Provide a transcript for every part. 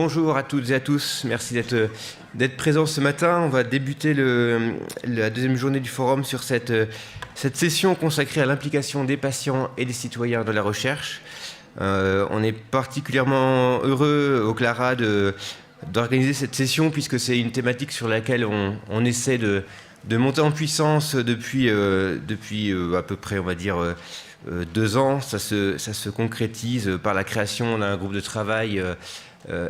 bonjour à toutes et à tous. Merci d'être présents ce matin. On va débuter la deuxième journée du forum sur cette session consacrée à l'implication des patients et des citoyens dans la recherche. On est particulièrement heureux au CLARA d'organiser cette session puisque c'est une thématique sur laquelle on essaie de monter en puissance depuis à peu près, on va dire, 2 ans. Ça se concrétise par la création d'un groupe de travail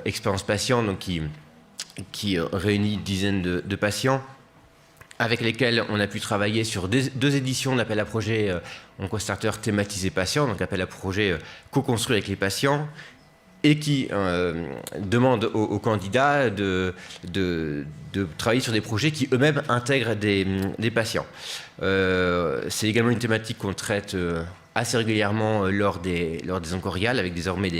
Expérience Patient, donc qui réunit une dizaine de patients avec lesquels on a pu travailler sur 2 éditions d'appel à projet OncoStarter thématisé patient, donc appel à projet co-construit avec les patients, et qui demande aux candidats de travailler sur des projets qui eux-mêmes intègrent des patients. C'est également une thématique qu'on traite assez régulièrement lors des Oncoriales, avec désormais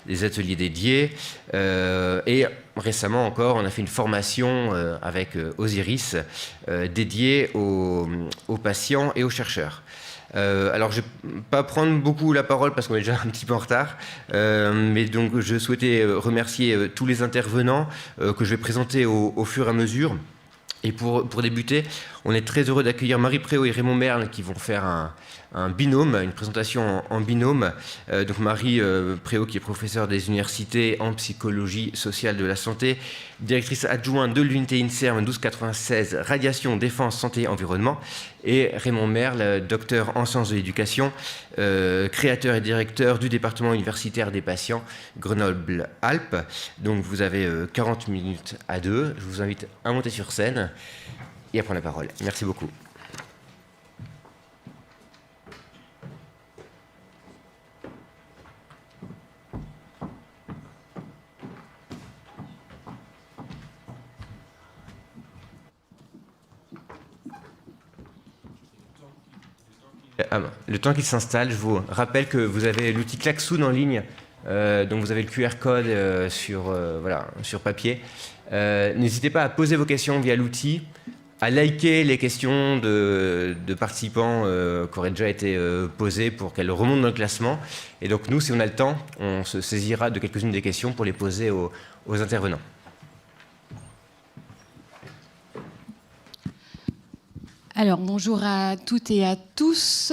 des ateliers dédiés. Et récemment encore, on a fait une formation avec Osiris dédiée aux patients et aux chercheurs. Alors, je ne vais pas prendre beaucoup la parole parce qu'on est déjà un petit peu en retard, mais donc je souhaitais remercier tous les intervenants que je vais présenter au fur et à mesure. Et pour débuter, on est très heureux d'accueillir Marie Préau et Raymond Merle qui vont faire un binôme, une présentation en binôme. Donc Marie Préau qui est professeure des universités en psychologie sociale de la santé, directrice adjointe de l'unité INSERM 1296 radiation, défense, santé, environnement, et Raymond Merle, docteur en sciences de l'éducation, créateur et directeur du département universitaire des patients Grenoble-Alpes. Donc vous avez 40 minutes à 2. Je vous invite à monter sur scène et à prendre la parole. Merci beaucoup. Le temps qu'il s'installe, je vous rappelle que vous avez l'outil Klaxoon en ligne, donc vous avez le QR code sur papier. N'hésitez pas à poser vos questions via l'outil, à liker les questions de participants qui auraient déjà été posées pour qu'elles remontent dans le classement. Et donc nous, si on a le temps, on se saisira de quelques-unes des questions pour les poser aux intervenants. Alors, bonjour à toutes et à tous.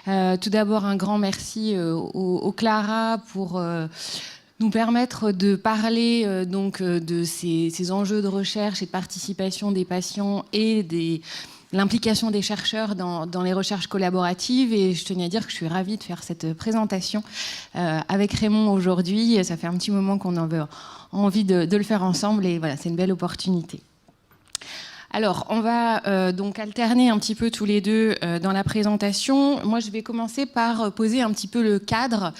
Tout d'abord, un grand merci au CLARA pour nous permettre de parler de ces enjeux de recherche et de participation des patients et l'implication des chercheurs dans les recherches collaboratives. Et je tenais à dire que je suis ravie de faire cette présentation avec Raymond aujourd'hui. Ça fait un petit moment qu'on avait envie de le faire ensemble et voilà, c'est une belle opportunité. Alors, on va donc alterner un petit peu tous les deux dans la présentation. Moi, je vais commencer par poser un petit peu le cadre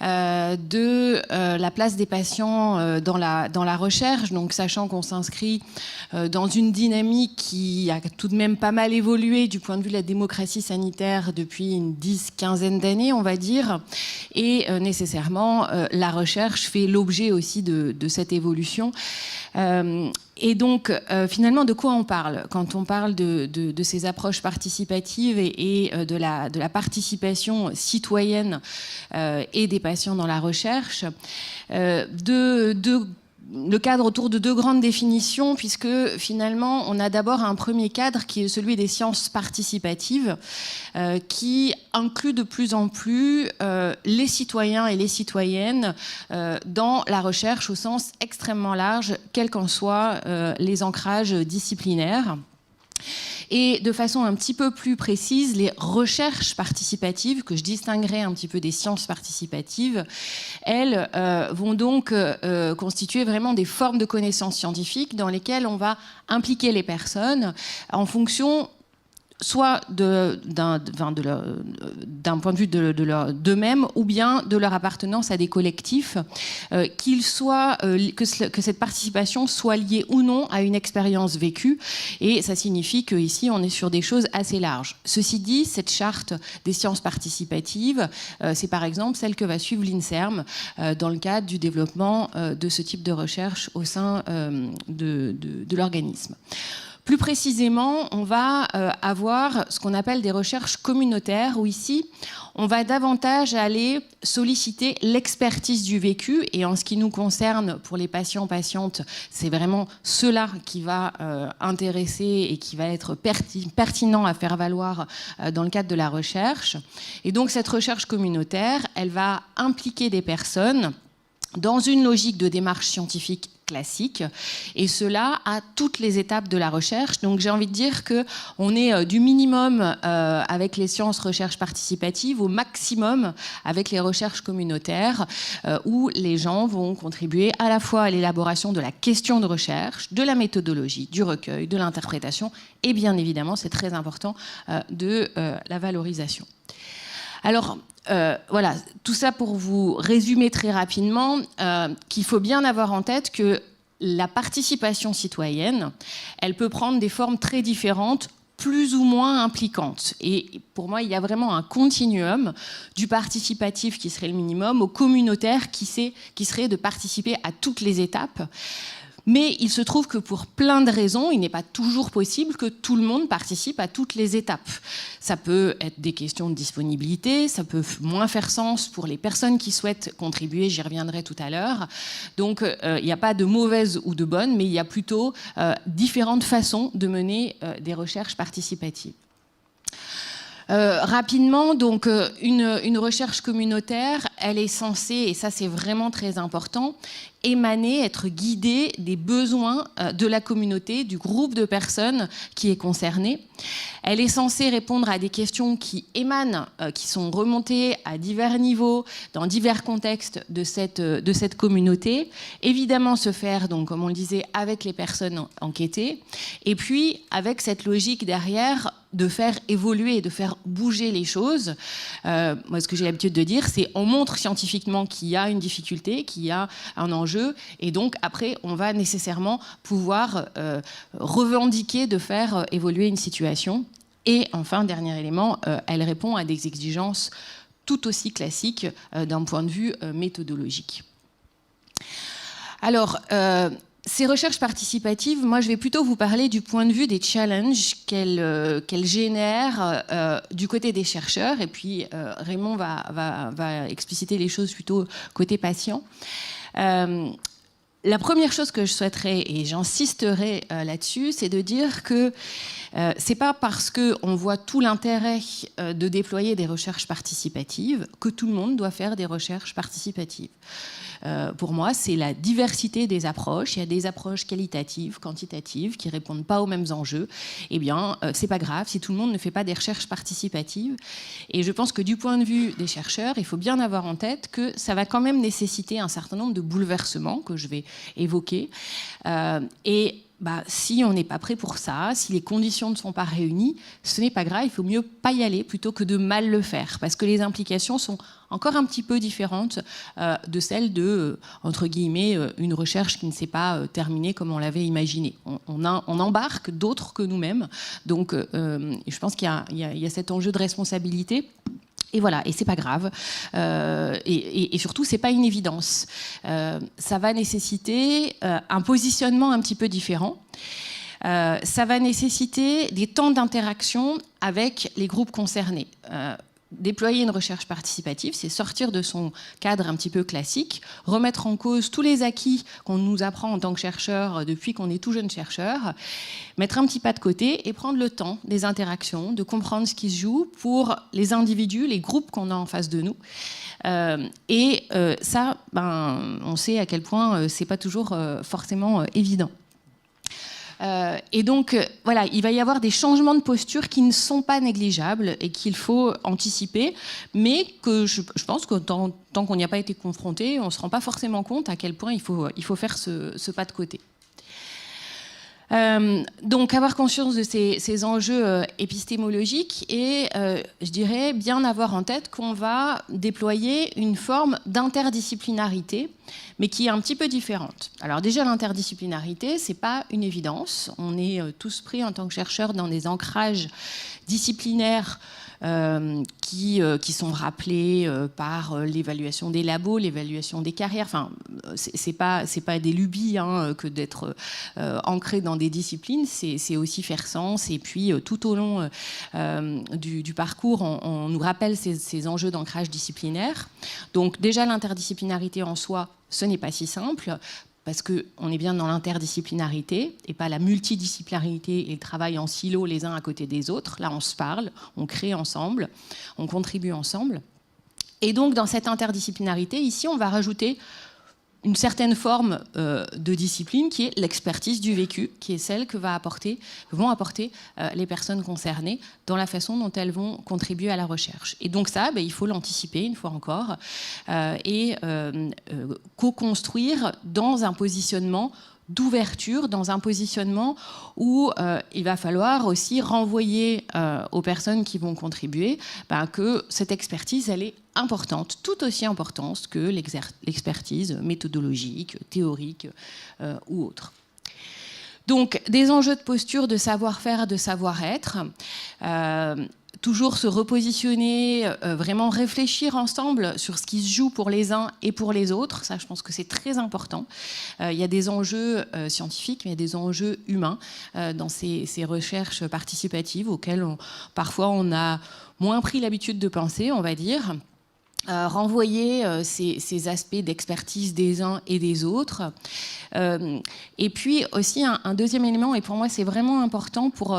de la place des patients dans la recherche, donc sachant qu'on s'inscrit dans une dynamique qui a tout de même pas mal évolué du point de vue de la démocratie sanitaire depuis une 10-15aine d'années, on va dire, et nécessairement, la recherche fait l'objet aussi de cette évolution. Et donc, finalement, de quoi on parle quand on parle de ces approches participatives et de la participation citoyenne et des patients dans la recherche le cadre autour de 2 grandes définitions, puisque finalement, on a d'abord un premier cadre qui est celui des sciences participatives, qui inclut de plus en plus les citoyens et les citoyennes dans la recherche au sens extrêmement large, quels qu'en soient les ancrages disciplinaires. Et de façon un petit peu plus précise, les recherches participatives, que je distinguerai un petit peu des sciences participatives, elles vont donc constituer vraiment des formes de connaissances scientifiques dans lesquelles on va impliquer les personnes en fonction soit d'un point de vue d'eux-mêmes ou bien de leur appartenance à des collectifs, que cette participation soit liée ou non à une expérience vécue. Et ça signifie qu'ici, on est sur des choses assez larges. Ceci dit, cette charte des sciences participatives, c'est par exemple celle que va suivre l'INSERM dans le cadre du développement de ce type de recherche au sein de l'organisme. Plus précisément, on va avoir ce qu'on appelle des recherches communautaires, où ici, on va davantage aller solliciter l'expertise du vécu. Et en ce qui nous concerne, pour les patients, patientes, c'est vraiment cela qui va intéresser et qui va être pertinent à faire valoir dans le cadre de la recherche. Et donc, cette recherche communautaire, elle va impliquer des personnes dans une logique de démarche scientifique classique, et cela à toutes les étapes de la recherche. Donc j'ai envie de dire qu'on est du minimum avec les sciences recherche participative au maximum avec les recherches communautaires, où les gens vont contribuer à la fois à l'élaboration de la question de recherche, de la méthodologie, du recueil, de l'interprétation, et bien évidemment, c'est très important, de la valorisation. Alors, voilà, tout ça pour vous résumer très rapidement qu'il faut bien avoir en tête que la participation citoyenne, elle peut prendre des formes très différentes, plus ou moins impliquantes. Et pour moi, il y a vraiment un continuum du participatif qui serait le minimum au communautaire qui serait de participer à toutes les étapes. Mais il se trouve que pour plein de raisons, il n'est pas toujours possible que tout le monde participe à toutes les étapes. Ça peut être des questions de disponibilité, ça peut moins faire sens pour les personnes qui souhaitent contribuer, j'y reviendrai tout à l'heure. Donc il n'y a pas de mauvaise ou de bonne, mais il y a plutôt différentes façons de mener des recherches participatives. Rapidement, donc une recherche communautaire, elle est censée, et ça c'est vraiment très important, émaner, être guidée des besoins de la communauté, du groupe de personnes qui est concerné. Elle est censée répondre à des questions qui émanent, qui sont remontées à divers niveaux, dans divers contextes de cette communauté. Évidemment se faire, donc, comme on le disait, avec les personnes enquêtées, et puis avec cette logique derrière de faire évoluer, de faire bouger les choses. Moi, ce que j'ai l'habitude de dire, c'est on montre scientifiquement qu'il y a une difficulté, qu'il y a un enjeu, et donc après, on va nécessairement pouvoir revendiquer de faire évoluer une situation. Et enfin, dernier élément, elle répond à des exigences tout aussi classiques d'un point de vue méthodologique. Alors, ces recherches participatives, moi je vais plutôt vous parler du point de vue des challenges qu'elles génèrent du côté des chercheurs, et puis Raymond va expliciter les choses plutôt côté patient. La première chose que je souhaiterais, et j'insisterai là-dessus, c'est de dire que c'est pas parce qu'on voit tout l'intérêt de déployer des recherches participatives que tout le monde doit faire des recherches participatives. Pour moi, c'est la diversité des approches. Il y a des approches qualitatives, quantitatives, qui répondent pas aux mêmes enjeux. Eh bien, c'est pas grave si tout le monde ne fait pas des recherches participatives. Et je pense que du point de vue des chercheurs, il faut bien avoir en tête que ça va quand même nécessiter un certain nombre de bouleversements que je vais évoquer. Si on n'est pas prêt pour ça, si les conditions ne sont pas réunies, ce n'est pas grave, il faut mieux pas y aller plutôt que de mal le faire, parce que les implications sont encore un petit peu différentes de celles de, entre guillemets, une recherche qui ne s'est pas terminée comme on l'avait imaginé. On embarque d'autres que nous-mêmes, donc je pense qu'il y a cet enjeu de responsabilité. Et voilà, et c'est pas grave. Et surtout, c'est pas une évidence. Ça va nécessiter un positionnement un petit peu différent. Ça va nécessiter des temps d'interaction avec les groupes concernés. Déployer une recherche participative, c'est sortir de son cadre un petit peu classique, remettre en cause tous les acquis qu'on nous apprend en tant que chercheur depuis qu'on est tout jeune chercheur, mettre un petit pas de côté et prendre le temps des interactions, de comprendre ce qui se joue pour les individus, les groupes qu'on a en face de nous. Ça, on sait à quel point c'est pas toujours forcément évident. Et donc, voilà, il va y avoir des changements de posture qui ne sont pas négligeables et qu'il faut anticiper, mais que je pense que tant qu'on n'y a pas été confronté, on ne se rend pas forcément compte à quel point il faut faire ce pas de côté. Donc avoir conscience de ces enjeux épistémologiques et je dirais bien avoir en tête qu'on va déployer une forme d'interdisciplinarité, mais qui est un petit peu différente. Alors déjà, l'interdisciplinarité, c'est pas une évidence. On est tous pris en tant que chercheurs dans des ancrages disciplinaires qui sont rappelés par l'évaluation des labos, l'évaluation des carrières. Enfin, c'est pas des lubies que d'être ancré dans dans des disciplines, c'est aussi faire sens. Et puis, tout au long du parcours, on nous rappelle ces enjeux d'ancrage disciplinaire. Donc, déjà, l'interdisciplinarité en soi, ce n'est pas si simple, parce qu'on est bien dans l'interdisciplinarité et pas la multidisciplinarité et le travail en silo les uns à côté des autres. Là, on se parle, on crée ensemble, on contribue ensemble. Et donc, dans cette interdisciplinarité, ici, on va rajouter une certaine forme de discipline qui est l'expertise du vécu, qui est celle que vont apporter les personnes concernées dans la façon dont elles vont contribuer à la recherche. Et donc ça, il faut l'anticiper une fois encore et co-construire dans un positionnement d'ouverture, dans un positionnement où il va falloir aussi renvoyer aux personnes qui vont contribuer que cette expertise, elle est importante, tout aussi importante que l'expertise méthodologique, théorique ou autre. Donc, des enjeux de posture, de savoir-faire, de savoir-être. Toujours se repositionner, vraiment réfléchir ensemble sur ce qui se joue pour les uns et pour les autres. Ça, je pense que c'est très important. Il y a des enjeux scientifiques, mais il y a des enjeux humains dans ces recherches participatives auxquelles parfois on a moins pris l'habitude de penser, on va dire. Renvoyer ces aspects d'expertise des uns et des autres. Et puis aussi un deuxième élément, et pour moi c'est vraiment important pour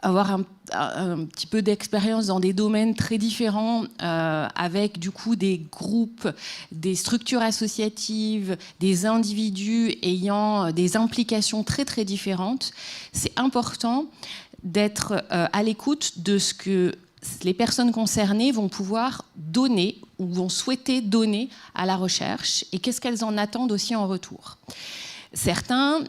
avoir un petit peu d'expérience dans des domaines très différents, avec du coup des groupes, des structures associatives, des individus ayant des implications très très différentes. C'est important d'être à l'écoute de ce que les personnes concernées vont pouvoir donner ou vont souhaiter donner à la recherche et qu'est-ce qu'elles en attendent aussi en retour. Certains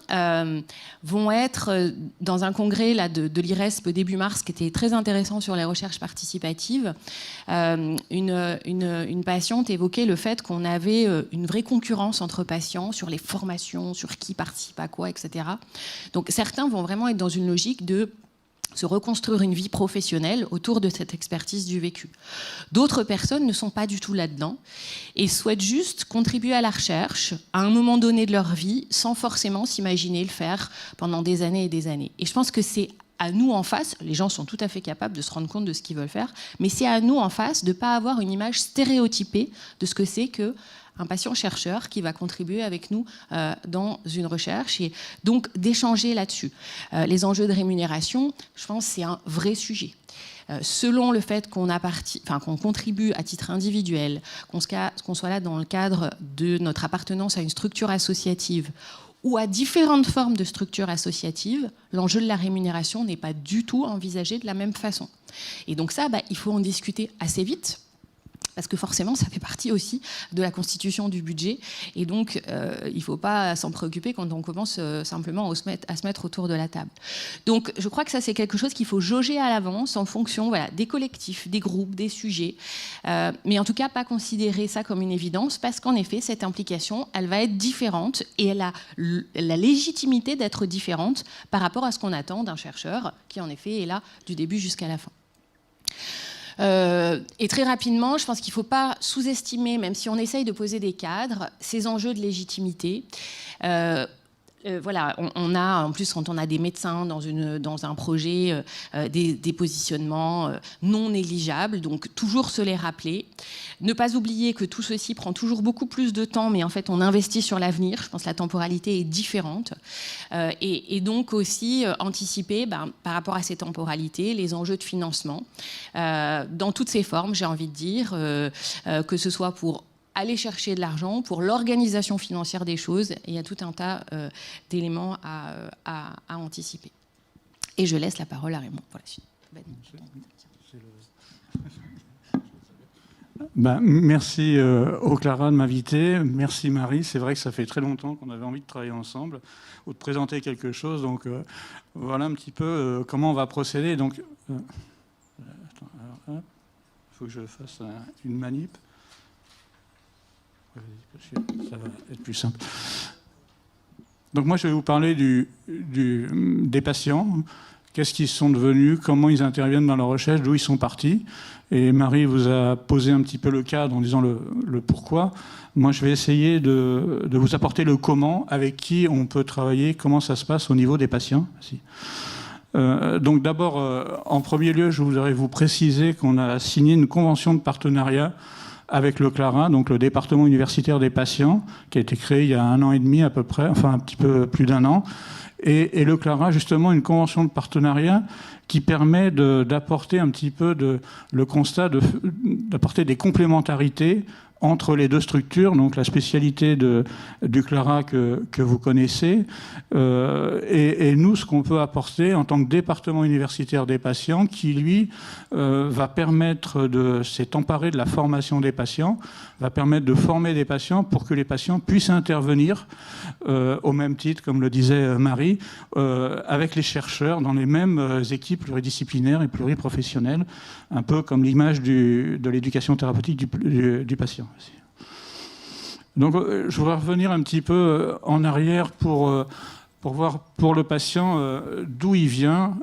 vont être dans un congrès là, de l'IRESP début mars qui était très intéressant sur les recherches participatives. Une patiente évoquait le fait qu'on avait une vraie concurrence entre patients sur les formations, sur qui participe à quoi, etc. Donc certains vont vraiment être dans une logique de se reconstruire une vie professionnelle autour de cette expertise du vécu. D'autres personnes ne sont pas du tout là-dedans et souhaitent juste contribuer à la recherche à un moment donné de leur vie sans forcément s'imaginer le faire pendant des années et des années. Et je pense que c'est à nous en face, les gens sont tout à fait capables de se rendre compte de ce qu'ils veulent faire, mais c'est à nous en face de ne pas avoir une image stéréotypée de ce que c'est que un patient-chercheur qui va contribuer avec nous dans une recherche et donc d'échanger là-dessus. Les enjeux de rémunération, je pense que c'est un vrai sujet. Selon le fait qu'on contribue à titre individuel, qu'on soit là dans le cadre de notre appartenance à une structure associative ou à différentes formes de structures associatives, l'enjeu de la rémunération n'est pas du tout envisagé de la même façon. Et donc ça, il faut en discuter assez vite, parce que forcément, ça fait partie aussi de la constitution du budget. Et donc, il ne faut pas s'en préoccuper quand on commence simplement à se mettre autour de la table. Donc, je crois que ça, c'est quelque chose qu'il faut jauger à l'avance en fonction des collectifs, des groupes, des sujets. Mais en tout cas, pas considérer ça comme une évidence, parce qu'en effet, cette implication, elle va être différente et elle a la légitimité d'être différente par rapport à ce qu'on attend d'un chercheur qui, en effet, est là du début jusqu'à la fin. Et très rapidement, je pense qu'il ne faut pas sous-estimer, même si on essaye de poser des cadres, ces enjeux de légitimité. Voilà, on a, en plus, quand on a des médecins dans un projet, des positionnements non négligeables, donc toujours se les rappeler. Ne pas oublier que tout ceci prend toujours beaucoup plus de temps, mais en fait, on investit sur l'avenir. Je pense que la temporalité est différente. Et donc aussi anticiper, par rapport à ces temporalités, les enjeux de financement, dans toutes ses formes, j'ai envie de dire, que ce soit pour aller chercher de l'argent, pour l'organisation financière des choses. Et il y a tout un tas d'éléments à anticiper. Et je laisse la parole à Raymond pour la suite. Merci au Clara de m'inviter. Merci Marie. C'est vrai que ça fait très longtemps qu'on avait envie de travailler ensemble ou de présenter quelque chose. Donc voilà un petit peu comment on va procéder. Donc, il faut que je fasse une manip. Ça va être plus simple. Donc moi, je vais vous parler des patients qu'est-ce qu'ils sont devenus, comment ils interviennent dans la recherche, d'où ils sont partis. Et Marie vous a posé un petit peu le cadre en disant le pourquoi. Moi, je vais essayer de vous apporter le comment, avec qui on peut travailler, comment ça se passe au niveau des patients. Donc d'abord, en premier lieu, je voudrais vous préciser qu'on a signé une convention de partenariat avec le CLARA, donc le département universitaire des patients, qui a été créé il y a 1 an et demi à peu près, enfin un petit peu plus d'1 an. Et le CLARA, justement, une convention de partenariat qui permet d'apporter un petit peu le constat, d'apporter des complémentarités entre les deux structures, donc la spécialité du CLARA que vous connaissez, et nous, ce qu'on peut apporter en tant que département universitaire des patients, qui, lui, va permettre s'est emparé de la formation des patients, va permettre de former des patients pour que les patients puissent intervenir au même titre, comme le disait Marie, avec les chercheurs dans les mêmes équipes pluridisciplinaires et pluriprofessionnelles, un peu comme l'image de l'éducation thérapeutique du patient. Donc, je voudrais revenir un petit peu en arrière pour voir pour le patient d'où il vient,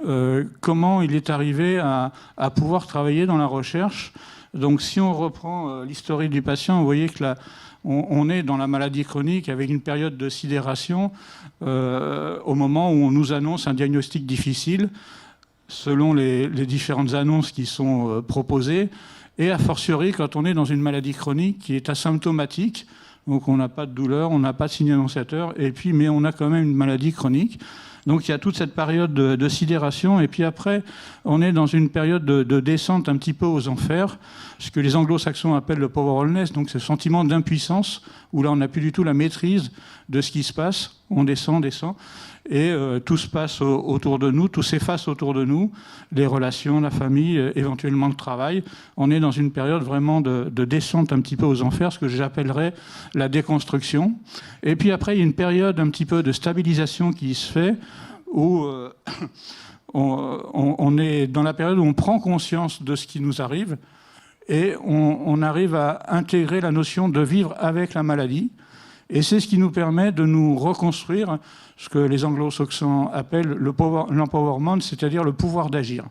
comment il est arrivé à pouvoir travailler dans la recherche. Donc, si on reprend l'historique du patient, vous voyez que on est dans la maladie chronique avec une période de sidération au moment où on nous annonce un diagnostic difficile, selon les différentes annonces qui sont proposées, et a fortiori quand on est dans une maladie chronique qui est asymptomatique, donc on n'a pas de douleur, on n'a pas de signe annonciateur, mais on a quand même une maladie chronique. Donc il y a toute cette période de sidération, et puis après, on est dans une période de descente un petit peu aux enfers, ce que les anglo-saxons appellent le powerlessness, donc ce sentiment d'impuissance, où là on n'a plus du tout la maîtrise de ce qui se passe, on descend, et tout se passe autour de nous, tout s'efface autour de nous, les relations, la famille, éventuellement le travail. On est dans une période vraiment de descente un petit peu aux enfers, ce que j'appellerais la déconstruction. Et puis après, il y a une période un petit peu de stabilisation qui se fait, où on est dans la période où on prend conscience de ce qui nous arrive, et on arrive à intégrer la notion de vivre avec la maladie. Et c'est ce qui nous permet de nous reconstruire, ce que les anglo-saxons appellent l'empowerment, c'est-à-dire le pouvoir d'agir.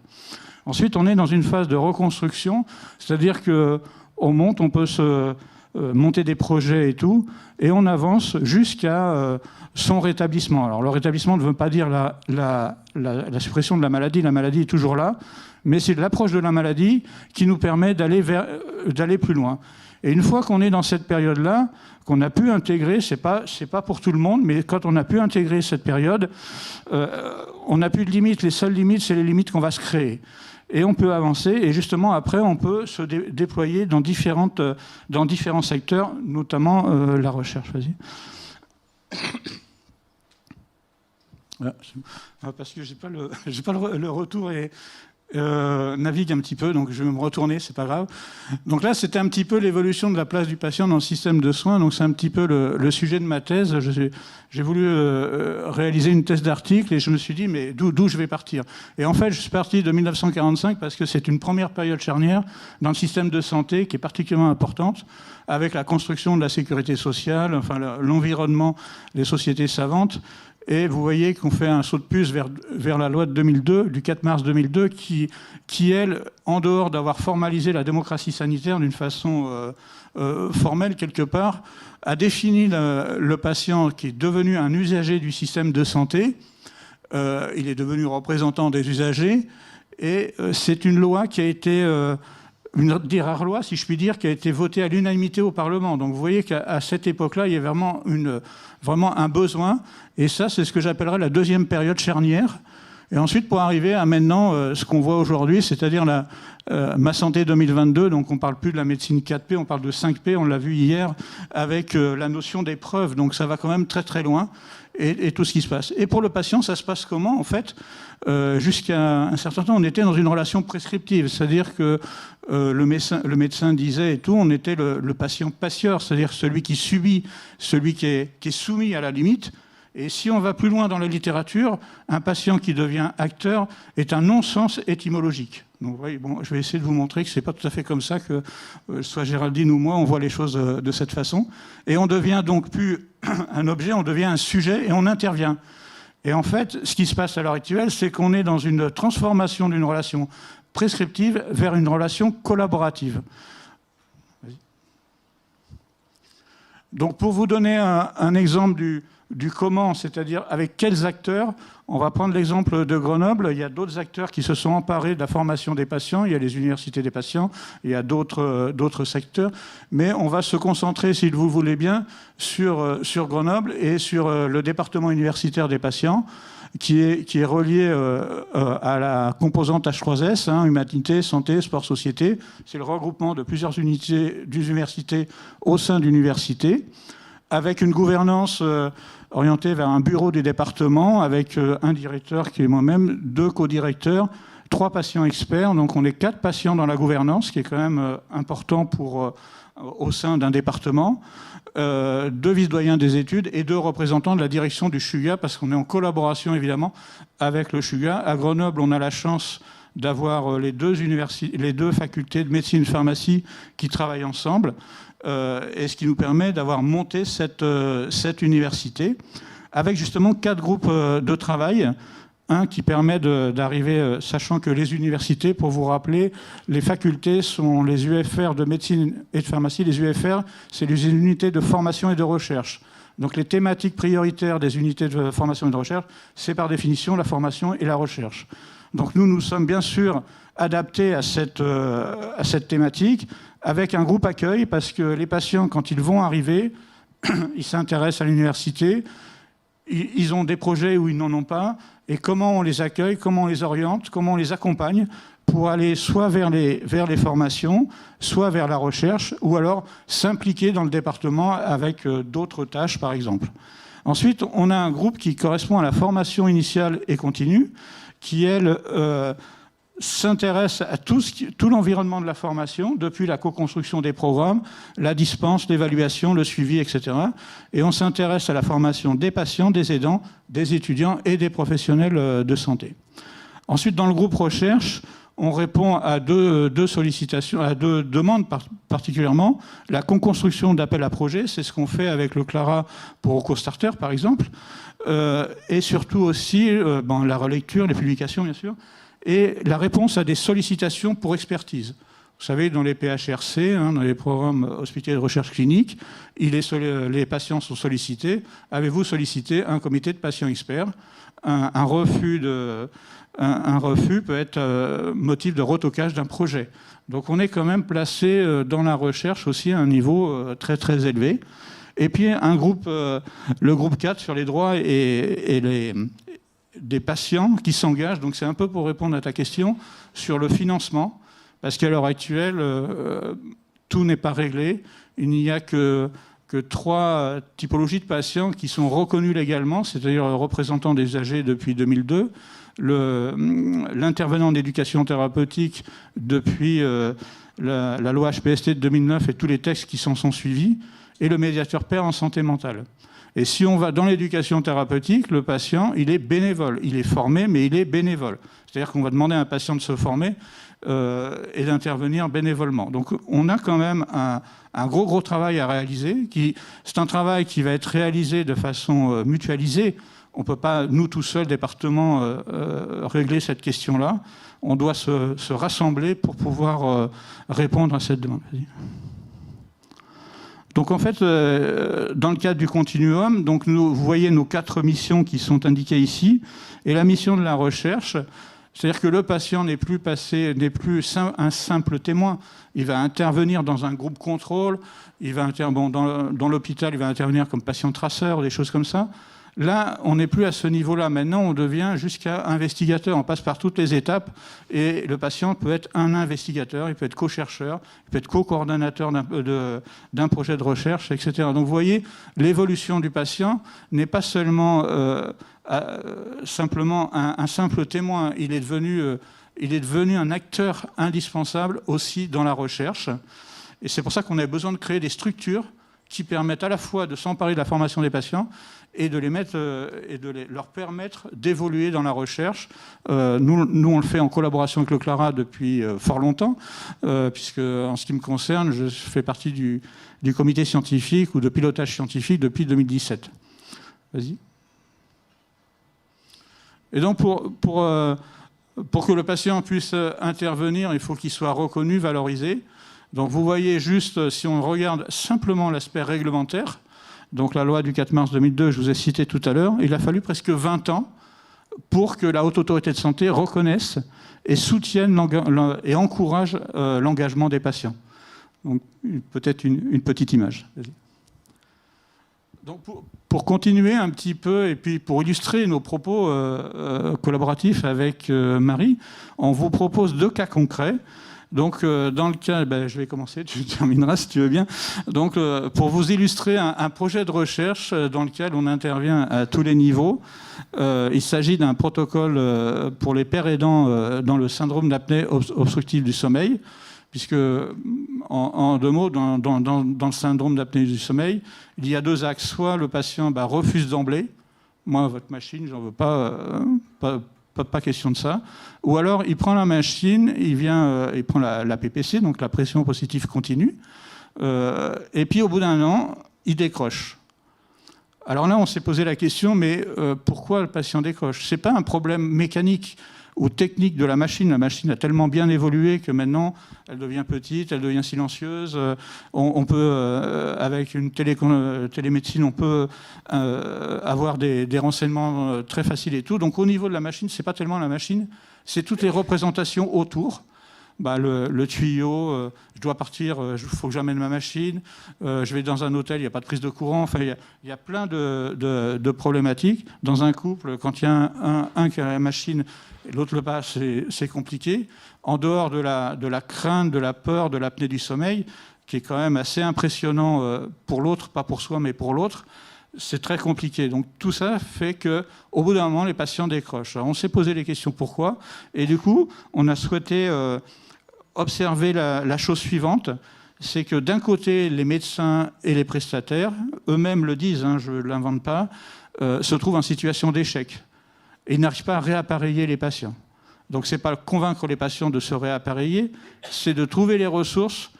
Ensuite, on est dans une phase de reconstruction, c'est-à-dire qu'on monte, on peut se monter des projets et tout, et on avance jusqu'à son rétablissement. Alors le rétablissement ne veut pas dire la suppression de la maladie est toujours là, mais c'est l'approche de la maladie qui nous permet d'aller plus loin. Et une fois qu'on est dans cette période-là, qu'on a pu intégrer, c'est pas pour tout le monde, mais quand on a pu intégrer cette période, on n'a plus de limites. Les seules limites, c'est les limites qu'on va se créer. Et on peut avancer, et justement, après, on peut se déployer dans différents secteurs, notamment la recherche. Vas-y. Parce que j'ai pas le retour et navigue un petit peu, donc je vais me retourner, c'est pas grave. Donc là, c'était un petit peu l'évolution de la place du patient dans le système de soins, donc c'est un petit peu le sujet de ma thèse. J'ai voulu réaliser une thèse d'article et je me suis dit, mais d'où je vais partir? Et en fait, je suis parti de 1945 parce que c'est une première période charnière dans le système de santé qui est particulièrement importante, avec la construction de la sécurité sociale, enfin l'environnement des sociétés savantes. Et vous voyez qu'on fait un saut de puce vers la loi de 2002, du 4 mars 2002, qui elle, en dehors d'avoir formalisé la démocratie sanitaire d'une façon formelle quelque part, a défini le patient qui est devenu un usager du système de santé. Il est devenu représentant des usagers. Et c'est une loi qui a été... une des rares lois, si je puis dire, qui a été votée à l'unanimité au Parlement. Donc vous voyez qu'à cette époque-là, il y a vraiment un besoin. Et ça, c'est ce que j'appellerais la deuxième période charnière. Et ensuite, pour arriver à maintenant ce qu'on voit aujourd'hui, c'est-à-dire Ma Santé 2022, donc on ne parle plus de la médecine 4P, on parle de 5P, on l'a vu hier, avec la notion des preuves. Donc ça va quand même très très loin, et tout ce qui se passe. Et pour le patient, ça se passe comment? En fait, jusqu'à un certain temps, on était dans une relation prescriptive, c'est-à-dire que le médecin disait et tout, on était le patient patieur, c'est-à-dire celui qui subit, celui qui est soumis à la limite. Et si on va plus loin dans la littérature, un patient qui devient acteur est un non-sens étymologique. Donc, oui, bon, je vais essayer de vous montrer que ce n'est pas tout à fait comme ça que, soit Géraldine ou moi, on voit les choses de cette façon. Et on devient donc plus un objet, on devient un sujet et on intervient. Et en fait, ce qui se passe à l'heure actuelle, c'est qu'on est dans une transformation d'une relation prescriptive vers une relation collaborative. Donc pour vous donner un exemple du comment, c'est-à-dire avec quels acteurs, on va prendre l'exemple de Grenoble. Il y a d'autres acteurs qui se sont emparés de la formation des patients. Il y a les universités des patients, il y a d'autres secteurs. Mais on va se concentrer, si vous voulez bien, sur Grenoble et sur le département universitaire des patients, qui est relié à la composante H3S, humanité, santé, sport, société. C'est le regroupement de plusieurs unités d'universités au sein d'universités, avec une gouvernance orientée vers un bureau du département, avec un directeur qui est moi-même, 2 co-directeurs, 3 patients experts. Donc on est 4 patients dans la gouvernance, qui est quand même important au sein d'un département. 2 vice-doyens des études et 2 représentants de la direction du SHUGA, parce qu'on est en collaboration évidemment avec le SHUGA. À Grenoble, on a la chance d'avoir les deux facultés de médecine et pharmacie qui travaillent ensemble, et ce qui nous permet d'avoir monté cette université avec justement 4 groupes de travail. Un qui permet d'arriver, sachant que les universités, pour vous rappeler, les facultés sont les UFR de médecine et de pharmacie. Les UFR, c'est les unités de formation et de recherche. Donc les thématiques prioritaires des unités de formation et de recherche, c'est par définition la formation et la recherche. Donc nous sommes bien sûr adaptés à cette thématique, avec un groupe accueil, parce que les patients, quand ils vont arriver, ils s'intéressent à l'université, ils ont des projets où ils n'en ont pas, et comment on les accueille, comment on les oriente, comment on les accompagne pour aller soit vers les formations, soit vers la recherche, ou alors s'impliquer dans le département avec d'autres tâches, par exemple. Ensuite, on a un groupe qui correspond à la formation initiale et continue, qui, elle, s'intéresse à tout l'environnement de la formation, depuis la co-construction des programmes, la dispense, l'évaluation, le suivi, etc. Et on s'intéresse à la formation des patients, des aidants, des étudiants et des professionnels de santé. Ensuite, dans le groupe recherche, on répond à deux sollicitations, à 2 demandes particulièrement. La co-construction d'appels à projets, c'est ce qu'on fait avec le CLARA pour EcoStarter, par exemple. Et surtout aussi la relecture, les publications, bien sûr, et la réponse à des sollicitations pour expertise. Vous savez, dans les PHRC, dans les programmes hospitaliers de recherche clinique, les patients sont sollicités. Avez-vous sollicité un comité de patients experts ? Un refus peut être motif de retocage d'un projet. Donc on est quand même placé dans la recherche aussi à un niveau très très élevé. Et puis le groupe 4 sur les droits des patients qui s'engagent. Donc c'est un peu pour répondre à ta question sur le financement, parce qu'à l'heure actuelle, tout n'est pas réglé. Il n'y a que 3 typologies de patients qui sont reconnus légalement, c'est-à-dire le représentant des usagers depuis 2002, l'intervenant d'éducation thérapeutique depuis la loi HPST de 2009 et tous les textes qui s'en sont suivis, et le médiateur pair en santé mentale. Et si on va dans l'éducation thérapeutique, le patient, il est bénévole. Il est formé, mais il est bénévole. C'est-à-dire qu'on va demander à un patient de se former et d'intervenir bénévolement. Donc on a quand même un gros travail à réaliser. C'est un travail qui va être réalisé de façon mutualisée. On ne peut pas, nous tout seuls, département, régler cette question-là. On doit se rassembler pour pouvoir répondre à cette demande. Vas-y. Donc en fait, dans le cadre du continuum, donc vous voyez nos 4 missions qui sont indiquées ici, et la mission de la recherche, c'est-à-dire que le patient n'est plus un simple témoin. Il va intervenir dans un groupe contrôle, dans l'hôpital, il va intervenir comme patient traceur, des choses comme ça. Là, on n'est plus à ce niveau-là. Maintenant, on devient jusqu'à investigateur. On passe par toutes les étapes et le patient peut être un investigateur, il peut être co-chercheur, il peut être co-coordonnateur d'un projet de recherche, etc. Donc, vous voyez, l'évolution du patient n'est pas seulement simplement un simple témoin. Il est devenu un acteur indispensable aussi dans la recherche. Et c'est pour ça qu'on a besoin de créer des structures qui permettent à la fois de s'emparer de la formation des patients et de leur permettre d'évoluer dans la recherche. Nous, on le fait en collaboration avec le CLARA depuis fort longtemps, puisque, en ce qui me concerne, je fais partie du comité scientifique ou de pilotage scientifique depuis 2017. Vas-y. Et donc, pour que le patient puisse intervenir, il faut qu'il soit reconnu, valorisé. Donc, vous voyez juste, si on regarde simplement l'aspect réglementaire, donc la loi du 4 mars 2002, je vous ai cité tout à l'heure, il a fallu presque 20 ans pour que la Haute Autorité de Santé reconnaisse et soutienne et encourage l'engagement des patients. Donc, peut-être une petite image. Donc, pour continuer un petit peu, et puis pour illustrer nos propos collaboratifs avec Marie, on vous propose 2 cas concrets. Donc, dans le cas, je vais commencer, tu termineras si tu veux bien. Donc, pour vous illustrer un projet de recherche dans lequel on intervient à tous les niveaux, il s'agit d'un protocole pour les pères aidants dans le syndrome d'apnée obstructive du sommeil, puisque, en 2 mots, dans le syndrome d'apnée du sommeil, il y a 2 axes. Soit le patient refuse d'emblée, moi, votre machine, j'en veux pas question de ça. Ou alors, il prend la machine, il prend la PPC, donc la pression positive continue, et puis au bout d'1 an, il décroche. Alors là, on s'est posé la question, mais pourquoi le patient décroche ? Ce n'est pas un problème mécanique ou technique de la machine. La machine a tellement bien évolué que maintenant, elle devient petite, elle devient silencieuse. On peut, avec une télémédecine, on peut avoir des renseignements très faciles et tout. Donc au niveau de la machine, ce n'est pas tellement la machine, c'est toutes les représentations autour. Le tuyau, je dois partir, il faut que j'amène ma machine, je vais dans un hôtel, il n'y a pas de prise de courant. Enfin, il y a plein de problématiques. Dans un couple, quand il y a un qui a la machine et l'autre le passe, c'est compliqué. En dehors de la crainte, de la peur, de l'apnée du sommeil, qui est quand même assez impressionnant pour l'autre, pas pour soi, mais pour l'autre, c'est très compliqué. Donc tout ça fait qu'au bout d'un moment, les patients décrochent. Alors, on s'est posé les questions pourquoi, et du coup, on a souhaité observer la chose suivante, c'est que d'un côté, les médecins et les prestataires, eux-mêmes le disent, je ne l'invente pas, se trouvent en situation d'échec. Et ils n'arrivent pas à réappareiller les patients. Donc ce n'est pas convaincre les patients de se réappareiller, c'est de trouver les ressources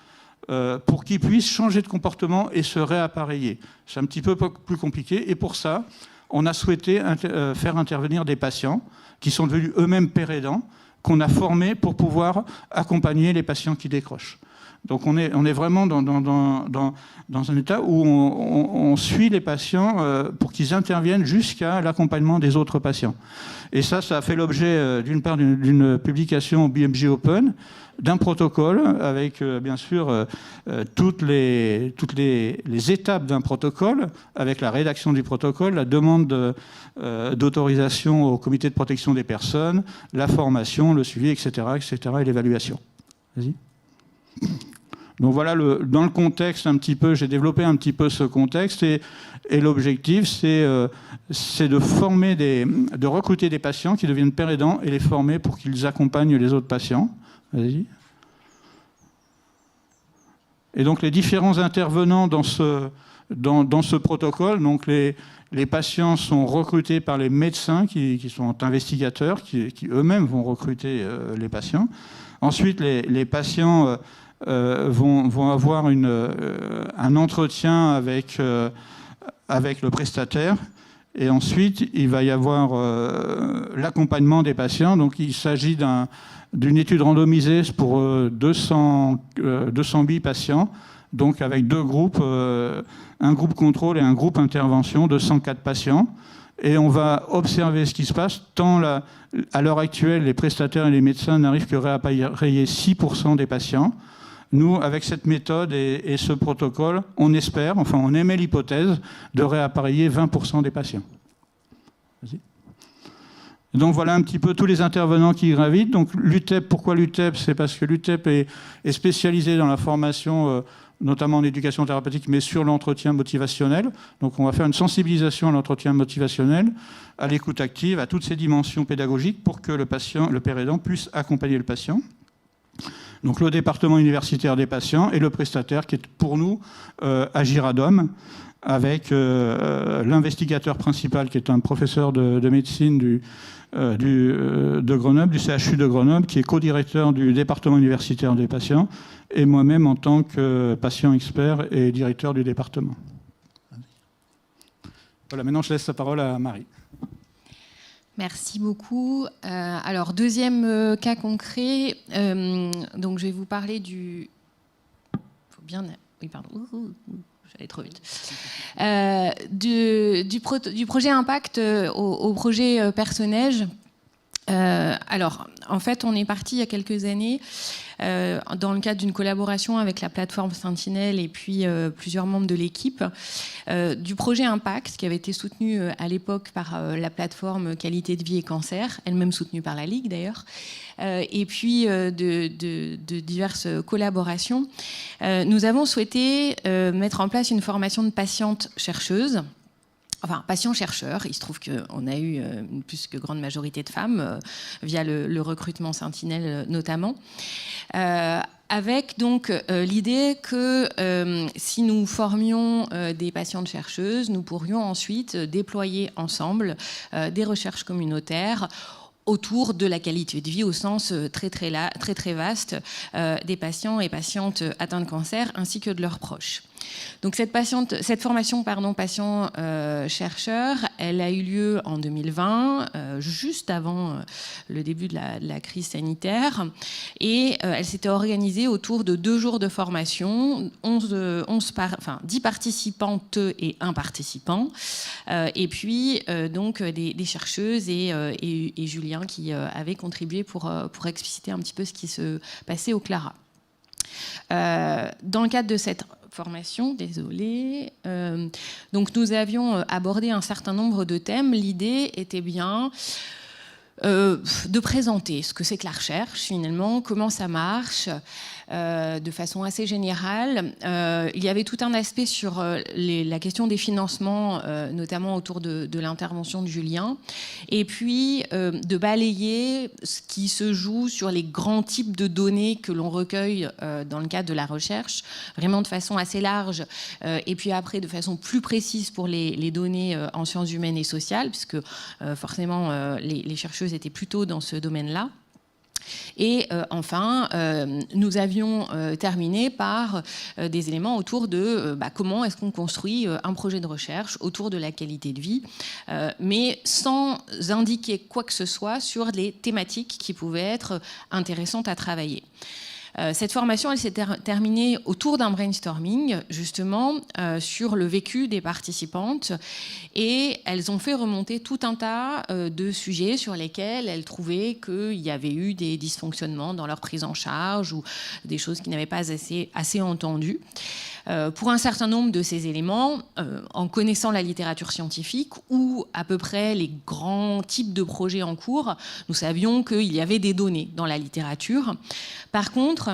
pour qu'ils puissent changer de comportement et se réappareiller. C'est un petit peu plus compliqué. Et pour ça, on a souhaité faire intervenir des patients qui sont devenus eux-mêmes pères aidants, qu'on a formés pour pouvoir accompagner les patients qui décrochent. Donc on est vraiment dans un état où on suit les patients pour qu'ils interviennent jusqu'à l'accompagnement des autres patients. Et ça a fait l'objet d'une part d'une publication BMJ Open, d'un protocole avec bien sûr toutes les étapes d'un protocole, avec la rédaction du protocole, la demande d'autorisation au comité de protection des personnes, la formation, le suivi, etc., et l'évaluation. Vas-y. Donc voilà, dans le contexte un petit peu, j'ai développé un petit peu ce contexte et l'objectif c'est de recruter des patients qui deviennent pères aidants et les former pour qu'ils accompagnent les autres patients. Vas-y. Et donc les différents intervenants dans ce protocole, donc les patients sont recrutés par les médecins qui sont investigateurs, qui eux-mêmes vont recruter les patients. Ensuite, les patients vont avoir un entretien avec le prestataire. Et ensuite, il va y avoir l'accompagnement des patients. Donc, il s'agit d'une étude randomisée pour 208 patients, donc avec 2 groupes, un groupe contrôle et un groupe intervention de 104 patients. Et on va observer ce qui se passe. À l'heure actuelle, les prestataires et les médecins n'arrivent que à réappareiller 6% des patients. Nous, avec cette méthode et ce protocole, on émet l'hypothèse de réappareiller 20% des patients. Vas-y. Donc voilà un petit peu tous les intervenants qui gravitent. Donc l'UTEP, pourquoi l'UTEP ? C'est parce que l'UTEP est spécialisé dans la formation, notamment en éducation thérapeutique, mais sur l'entretien motivationnel. Donc on va faire une sensibilisation à l'entretien motivationnel, à l'écoute active, à toutes ces dimensions pédagogiques pour que le père aidant puisse accompagner le patient. Donc le département universitaire des patients et le prestataire qui est pour nous Agiradom, avec l'investigateur principal qui est un professeur de médecine de Grenoble, du CHU de Grenoble, qui est co-directeur du département universitaire des patients, et moi-même en tant que patient expert et directeur du département. Voilà, maintenant je laisse la parole à Marie. Merci beaucoup. Alors, deuxième cas concret. Donc, je vais vous parler du... Faut bien... Oui, pardon. J'allais trop vite. Du projet Impact au projet Personnage. Alors, en fait, on est parti il y a quelques années dans le cadre d'une collaboration avec la plateforme Sentinelle et puis plusieurs membres de l'équipe du projet Impact qui avait été soutenu à l'époque par la plateforme Qualité de vie et cancer, elle-même soutenue par la Ligue d'ailleurs, et puis de diverses collaborations. Nous avons souhaité mettre en place une formation de patientes chercheuses. Enfin, patients-chercheurs, il se trouve qu'on a eu une plus que grande majorité de femmes via le recrutement Sentinelle notamment, avec donc l'idée que si nous formions des patientes-chercheuses, nous pourrions ensuite déployer ensemble des recherches communautaires autour de la qualité de vie au sens très vaste des patients et patientes atteints de cancer ainsi que de leurs proches. Donc cette formation patient-chercheur, elle a eu lieu en 2020, juste avant le début de la crise sanitaire, et elle s'était organisée autour de 2 jours de formation, 10 participantes et 1 participant, et puis donc des chercheuses et Julien qui avait contribué pour expliciter un petit peu ce qui se passait au CLARA. Dans le cadre de cette formation, donc nous avions abordé un certain nombre de thèmes. L'idée était bien de présenter ce que c'est que la recherche, finalement, comment ça marche, de façon assez générale. Il y avait tout un aspect sur la question des financements, notamment autour de l'intervention de Julien, et puis de balayer ce qui se joue sur les grands types de données que l'on recueille dans le cadre de la recherche, vraiment de façon assez large, et puis après de façon plus précise pour les données en sciences humaines et sociales, puisque forcément les chercheuses étaient plutôt dans ce domaine-là. Et enfin, nous avions terminé par des éléments autour de comment est-ce qu'on construit un projet de recherche autour de la qualité de vie, mais sans indiquer quoi que ce soit sur les thématiques qui pouvaient être intéressantes à travailler. Cette formation, elle s'est terminée autour d'un brainstorming, justement, sur le vécu des participantes. Et elles ont fait remonter tout un tas de sujets sur lesquels elles trouvaient qu'il y avait eu des dysfonctionnements dans leur prise en charge ou des choses qui n'avaient pas assez entendues. Pour un certain nombre de ces éléments, en connaissant la littérature scientifique ou à peu près les grands types de projets en cours, nous savions qu'il y avait des données dans la littérature. Par contre,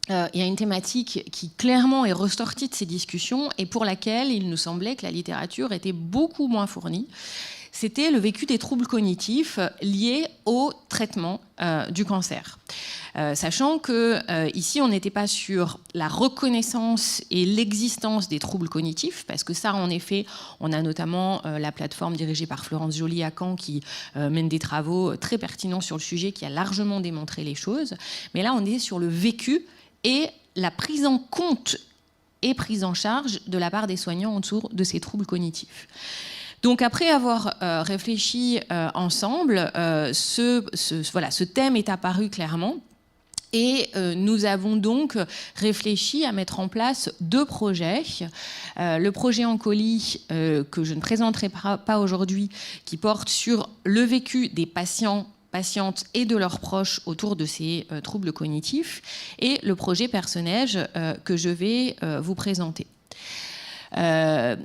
il y a une thématique qui clairement est ressortie de ces discussions et pour laquelle il nous semblait que la littérature était beaucoup moins fournie. C'était le vécu des troubles cognitifs liés au traitement du cancer. Sachant que ici, on n'était pas sur la reconnaissance et l'existence des troubles cognitifs, parce que ça, en effet, on a notamment la plateforme dirigée par Florence Joly à Caen qui mène des travaux très pertinents sur le sujet, qui a largement démontré les choses. Mais là, on est sur le vécu et la prise en compte et prise en charge de la part des soignants autour de ces troubles cognitifs. Donc après avoir réfléchi ensemble, ce thème est apparu clairement. Et nous avons donc réfléchi à mettre en place 2 projets. Le projet Encolie, que je ne présenterai pas aujourd'hui, qui porte sur le vécu des patientes et de leurs proches autour de ces troubles cognitifs, et le projet Personnage que je vais vous présenter.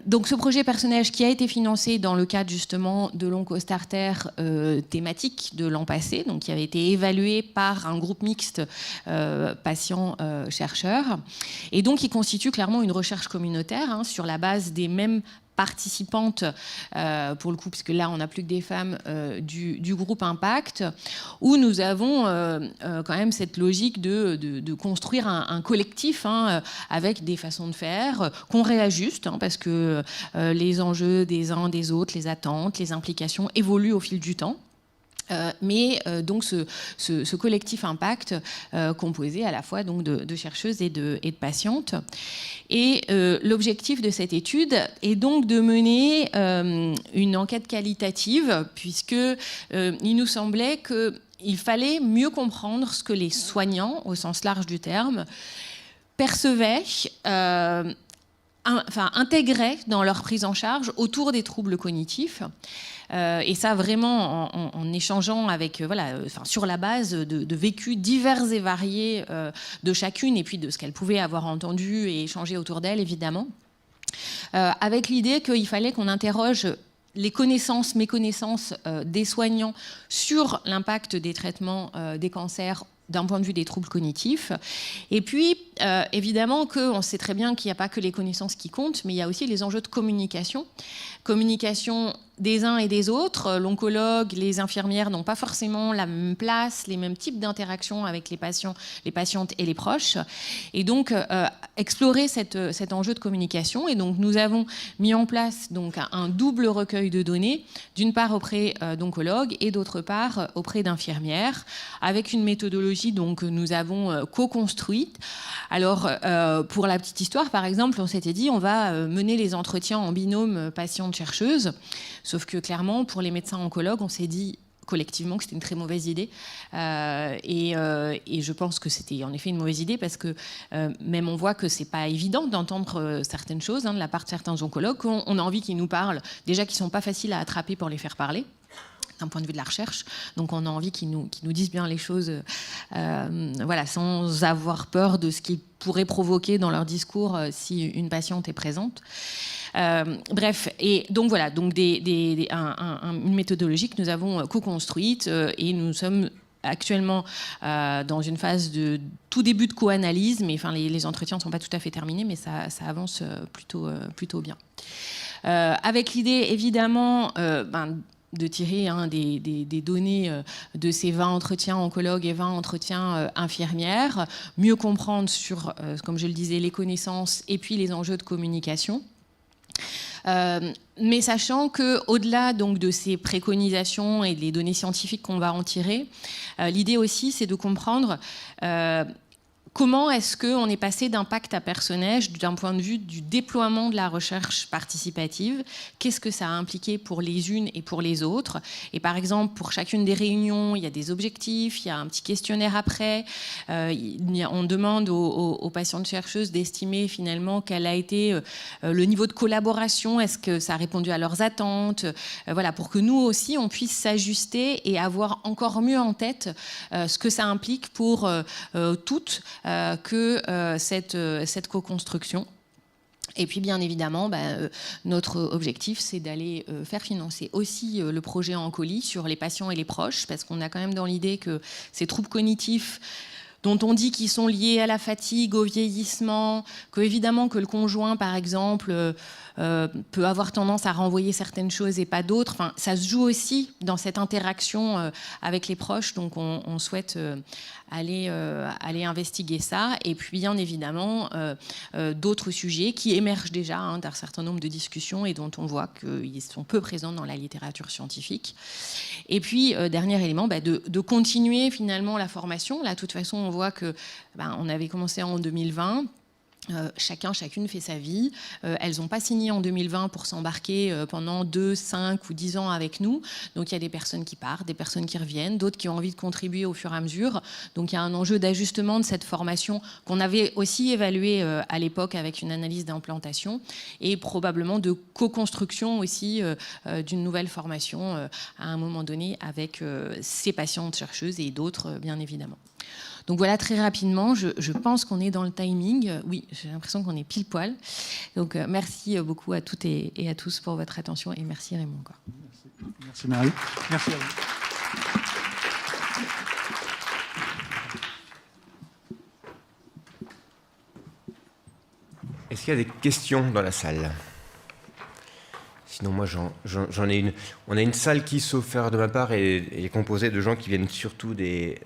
Donc ce projet Personnage qui a été financé dans le cadre justement de l'Oncostarter thématique de l'an passé, donc qui avait été évalué par un groupe mixte patients-chercheurs, et donc qui constitue clairement une recherche communautaire sur la base des mêmes participantes, pour le coup, puisque là, on n'a plus que des femmes du groupe Impact, où nous avons quand même cette logique de construire un collectif avec des façons de faire qu'on réajuste, parce que les enjeux des uns des autres, les attentes, les implications évoluent au fil du temps. Donc ce collectif impact composé à la fois donc de chercheuses et de patientes. Et l'objectif de cette étude est donc de mener une enquête qualitative, puisque il nous semblait qu'il fallait mieux comprendre ce que les soignants, au sens large du terme, percevaient, intégraient dans leur prise en charge autour des troubles cognitifs. Et ça, vraiment, en échangeant avec, sur la base de vécus divers et variés de chacune, et puis de ce qu'elle pouvait avoir entendu et échangé autour d'elle, évidemment, avec l'idée qu'il fallait qu'on interroge les connaissances, méconnaissances des soignants sur l'impact des traitements des cancers d'un point de vue des troubles cognitifs. Et puis, évidemment, on sait très bien qu'il n'y a pas que les connaissances qui comptent, mais il y a aussi les enjeux de communication. Communication des uns et des autres. L'oncologue, les infirmières n'ont pas forcément la même place, les mêmes types d'interactions avec les patients, les patientes et les proches. Et donc, explorer cet enjeu de communication. Et donc, nous avons mis en place donc, un double recueil de données, d'une part auprès d'oncologues et d'autre part auprès d'infirmières, avec une méthodologie donc, que nous avons co-construite. Alors, pour la petite histoire, par exemple, on s'était dit on va mener les entretiens en binôme patiente-chercheuse. Sauf que clairement, pour les médecins oncologues, on s'est dit collectivement que c'était une très mauvaise idée. Et je pense que c'était en effet une mauvaise idée parce que même on voit que c'est pas évident d'entendre certaines choses de la part de certains oncologues. On a envie qu'ils nous parlent, déjà qu'ils sont pas faciles à attraper pour les faire parler, d'un point de vue de la recherche. Donc on a envie qu'ils nous disent bien les choses sans avoir peur de ce qu'ils pourraient provoquer dans leur discours si une patiente est présente. Bref, et donc voilà, donc une méthodologie que nous avons co-construite et nous sommes actuellement dans une phase de tout début de co-analyse, mais les entretiens ne sont pas tout à fait terminés, mais ça avance plutôt bien. Avec l'idée, évidemment, de tirer des données de ces 20 entretiens oncologues et 20 entretiens infirmières, mieux comprendre sur, comme je le disais, les connaissances et puis les enjeux de communication. Mais sachant qu'au-delà donc, de ces préconisations et des données scientifiques qu'on va en tirer, l'idée aussi c'est de comprendre comment est-ce qu'on est passé d'impact à personnage d'un point de vue du déploiement de la recherche participative. Qu'est-ce que ça a impliqué pour les unes et pour les autres? Et par exemple, pour chacune des réunions, il y a des objectifs, il y a un petit questionnaire après. On demande aux patientes chercheuses d'estimer finalement quel a été le niveau de collaboration. Est-ce que ça a répondu à leurs attentes? Pour que nous aussi, on puisse s'ajuster et avoir encore mieux en tête ce que ça implique pour toutes cette co-construction. Et puis bien évidemment, notre objectif, c'est d'aller faire financer aussi le projet Oncoli sur les patients et les proches, parce qu'on a quand même dans l'idée que ces troubles cognitifs dont on dit qu'ils sont liés à la fatigue, au vieillissement, qu'évidemment que le conjoint, par exemple, peut avoir tendance à renvoyer certaines choses et pas d'autres. Enfin, ça se joue aussi dans cette interaction avec les proches, donc on souhaite aller investiguer ça. Et puis, bien évidemment, d'autres sujets qui émergent déjà d'un certain nombre de discussions et dont on voit qu'ils sont peu présents dans la littérature scientifique. Et puis, dernier élément, de continuer finalement la formation. Là, de toute façon, on voit que on avait commencé en 2020. Chacune fait sa vie. Elles n'ont pas signé en 2020 pour s'embarquer pendant 2, 5 ou 10 ans avec nous. Donc il y a des personnes qui partent, des personnes qui reviennent, d'autres qui ont envie de contribuer au fur et à mesure. Donc il y a un enjeu d'ajustement de cette formation qu'on avait aussi évaluée à l'époque avec une analyse d'implantation et probablement de co-construction aussi d'une nouvelle formation à un moment donné avec ces patientes chercheuses et d'autres bien évidemment. Donc voilà, très rapidement, je pense qu'on est dans le timing. Oui, j'ai l'impression qu'on est pile poil. Donc merci beaucoup à toutes et à tous pour votre attention et merci Raymond encore. Merci Marie. Merci à vous. Est-ce qu'il y a des questions dans la salle? Sinon, moi, j'en ai une. On a une salle qui, sauf erreur de ma part, est composée de gens qui viennent surtout des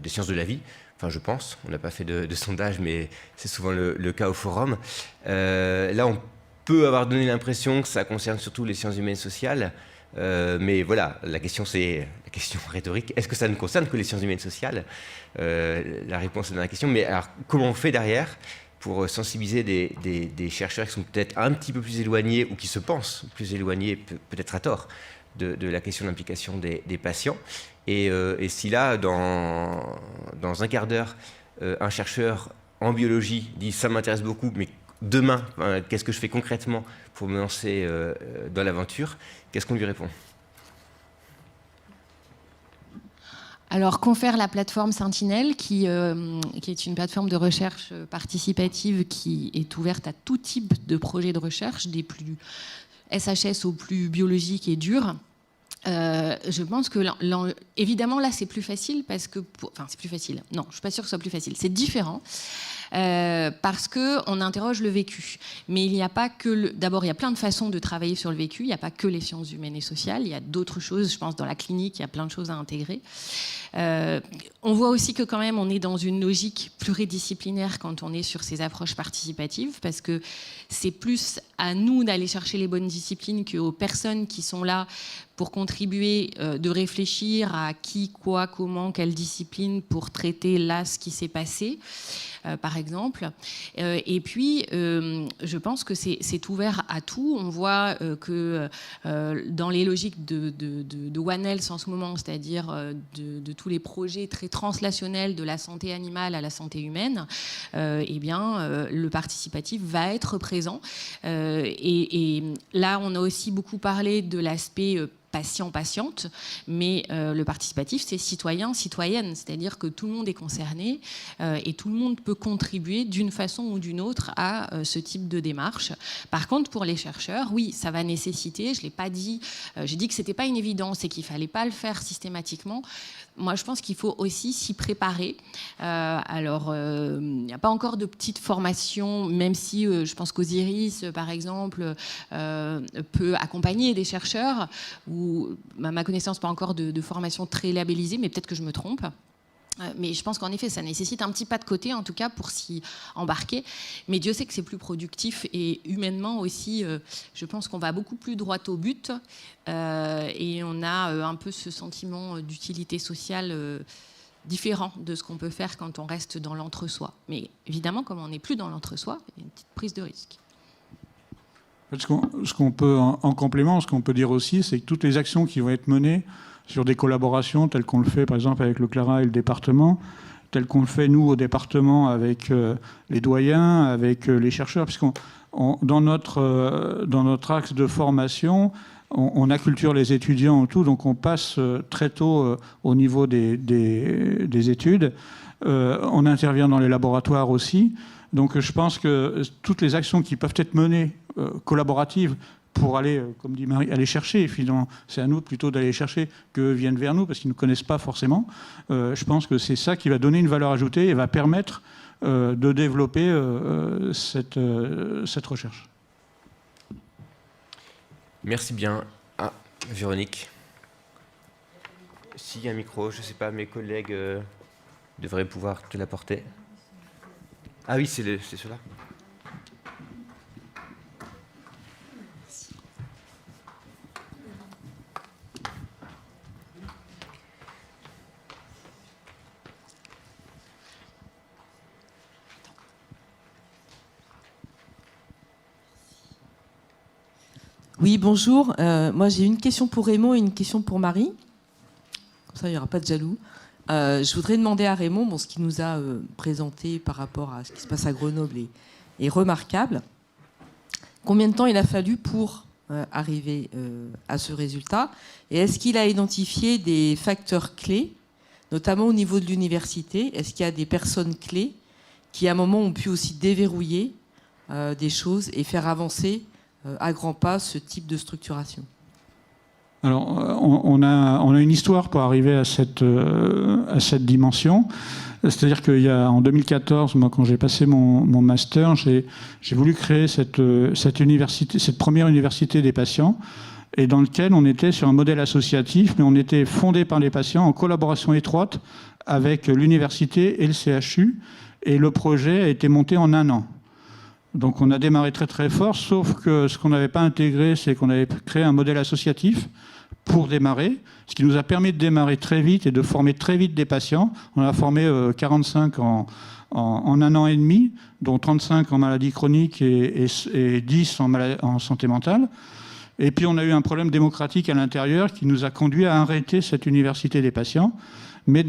sciences de la vie. Enfin, je pense. On n'a pas fait de sondage, mais c'est souvent le cas au forum. Là, on peut avoir donné l'impression que ça concerne surtout les sciences humaines et sociales. Mais voilà, la question c'est la question rhétorique. Est-ce que ça ne concerne que les sciences humaines sociales? La réponse est dans la question. Mais alors, comment on fait derrière pour sensibiliser des chercheurs qui sont peut-être un petit peu plus éloignés ou qui se pensent plus éloignés, peut-être à tort, de la question de l'implication des patients? Et si là, dans un quart d'heure, un chercheur en biologie dit « ça m'intéresse beaucoup, mais demain, qu'est-ce que je fais concrètement pour me lancer dans l'aventure ?» Qu'est-ce qu'on lui répond? Alors, confère la plateforme Sentinelle, qui est une plateforme de recherche participative qui est ouverte à tout type de projets de recherche, des plus SHS aux plus biologiques et durs. Je pense que, évidemment, là, c'est plus facile parce que... Enfin, c'est plus facile. Non, je ne suis pas sûre que ce soit plus facile. C'est différent. Parce qu'on interroge le vécu. Mais il n'y a pas que... D'abord, il y a plein de façons de travailler sur le vécu. Il n'y a pas que les sciences humaines et sociales. Il y a d'autres choses. Je pense dans la clinique, il y a plein de choses à intégrer. On voit aussi que quand même, on est dans une logique pluridisciplinaire quand on est sur ces approches participatives, parce que c'est plus à nous d'aller chercher les bonnes disciplines qu'aux personnes qui sont là pour contribuer, de réfléchir à qui, quoi, comment, quelle discipline pour traiter là ce qui s'est passé. Par exemple. Et puis, je pense que c'est ouvert à tout. On voit que dans les logiques de One Health en ce moment, c'est-à-dire de tous les projets très translationnels de la santé animale à la santé humaine, eh bien, le participatif va être présent. Et là, on a aussi beaucoup parlé de l'aspect patient-patiente, mais le participatif, c'est citoyen-citoyenne, c'est-à-dire que tout le monde est concerné et tout le monde peut contribuer d'une façon ou d'une autre à ce type de démarche. Par contre, pour les chercheurs, oui, ça va nécessiter, je ne l'ai pas dit, j'ai dit que ce n'était pas une évidence et qu'il ne fallait pas le faire systématiquement. Moi, je pense qu'il faut aussi s'y préparer. Alors, il n'y a pas encore de petite formation, même si je pense qu'Osiris, par exemple, peut accompagner des chercheurs, ou ma connaissance, pas encore de formation très labellisée, mais peut-être que je me trompe. Mais je pense qu'en effet, ça nécessite un petit pas de côté, en tout cas, pour s'y embarquer. Mais Dieu sait que c'est plus productif et humainement aussi, je pense qu'on va beaucoup plus droit au but et on a un peu ce sentiment d'utilité sociale différent de ce qu'on peut faire quand on reste dans l'entre-soi. Mais évidemment, comme on n'est plus dans l'entre-soi, il y a une petite prise de risque. Ce qu'on peut, en complément, ce qu'on peut dire aussi, c'est que toutes les actions qui vont être menées sur des collaborations telles qu'on le fait par exemple avec le CLARA et le département, telles qu'on le fait nous au département avec les doyens, avec les chercheurs, puisqu'on dans notre axe de formation, on acculture les étudiants et tout, donc on passe très tôt au niveau des études. On intervient dans les laboratoires aussi. Donc je pense que toutes les actions qui peuvent être menées collaboratives pour aller, comme dit Marie, aller chercher, finalement, c'est à nous plutôt d'aller chercher que viennent vers nous, parce qu'ils ne nous connaissent pas forcément. Je pense que c'est ça qui va donner une valeur ajoutée et va permettre de développer cette recherche. Merci bien. Ah, Véronique. S'il y a un micro, je ne sais pas, mes collègues devraient pouvoir te l'apporter. Ah oui, c'est cela. Oui, bonjour. Moi, j'ai une question pour Raymond et une question pour Marie. Comme ça, il n'y aura pas de jaloux. Je voudrais demander à Raymond, ce qu'il nous a présenté par rapport à ce qui se passe à Grenoble est remarquable. Combien de temps il a fallu pour arriver à ce résultat? Et est-ce qu'il a identifié des facteurs clés, notamment au niveau de l'université? Est-ce qu'il y a des personnes clés qui, à un moment, ont pu aussi déverrouiller des choses et faire avancer à grands pas ce type de structuration? Alors, on a une histoire pour arriver à cette dimension. C'est-à-dire qu'en 2014, moi, quand j'ai passé mon master, j'ai voulu créer cette première université des patients, et dans lequel on était sur un modèle associatif, mais on était fondé par les patients en collaboration étroite avec l'université et le CHU, et le projet a été monté en 1 an. Donc on a démarré très très fort, sauf que ce qu'on n'avait pas intégré, c'est qu'on avait créé un modèle associatif pour démarrer, ce qui nous a permis de démarrer très vite et de former très vite des patients. On a formé 45 en 1 an et demi, dont 35 en maladie chronique et 10 en santé mentale. Et puis on a eu un problème démocratique à l'intérieur qui nous a conduit à arrêter cette université des patients, mais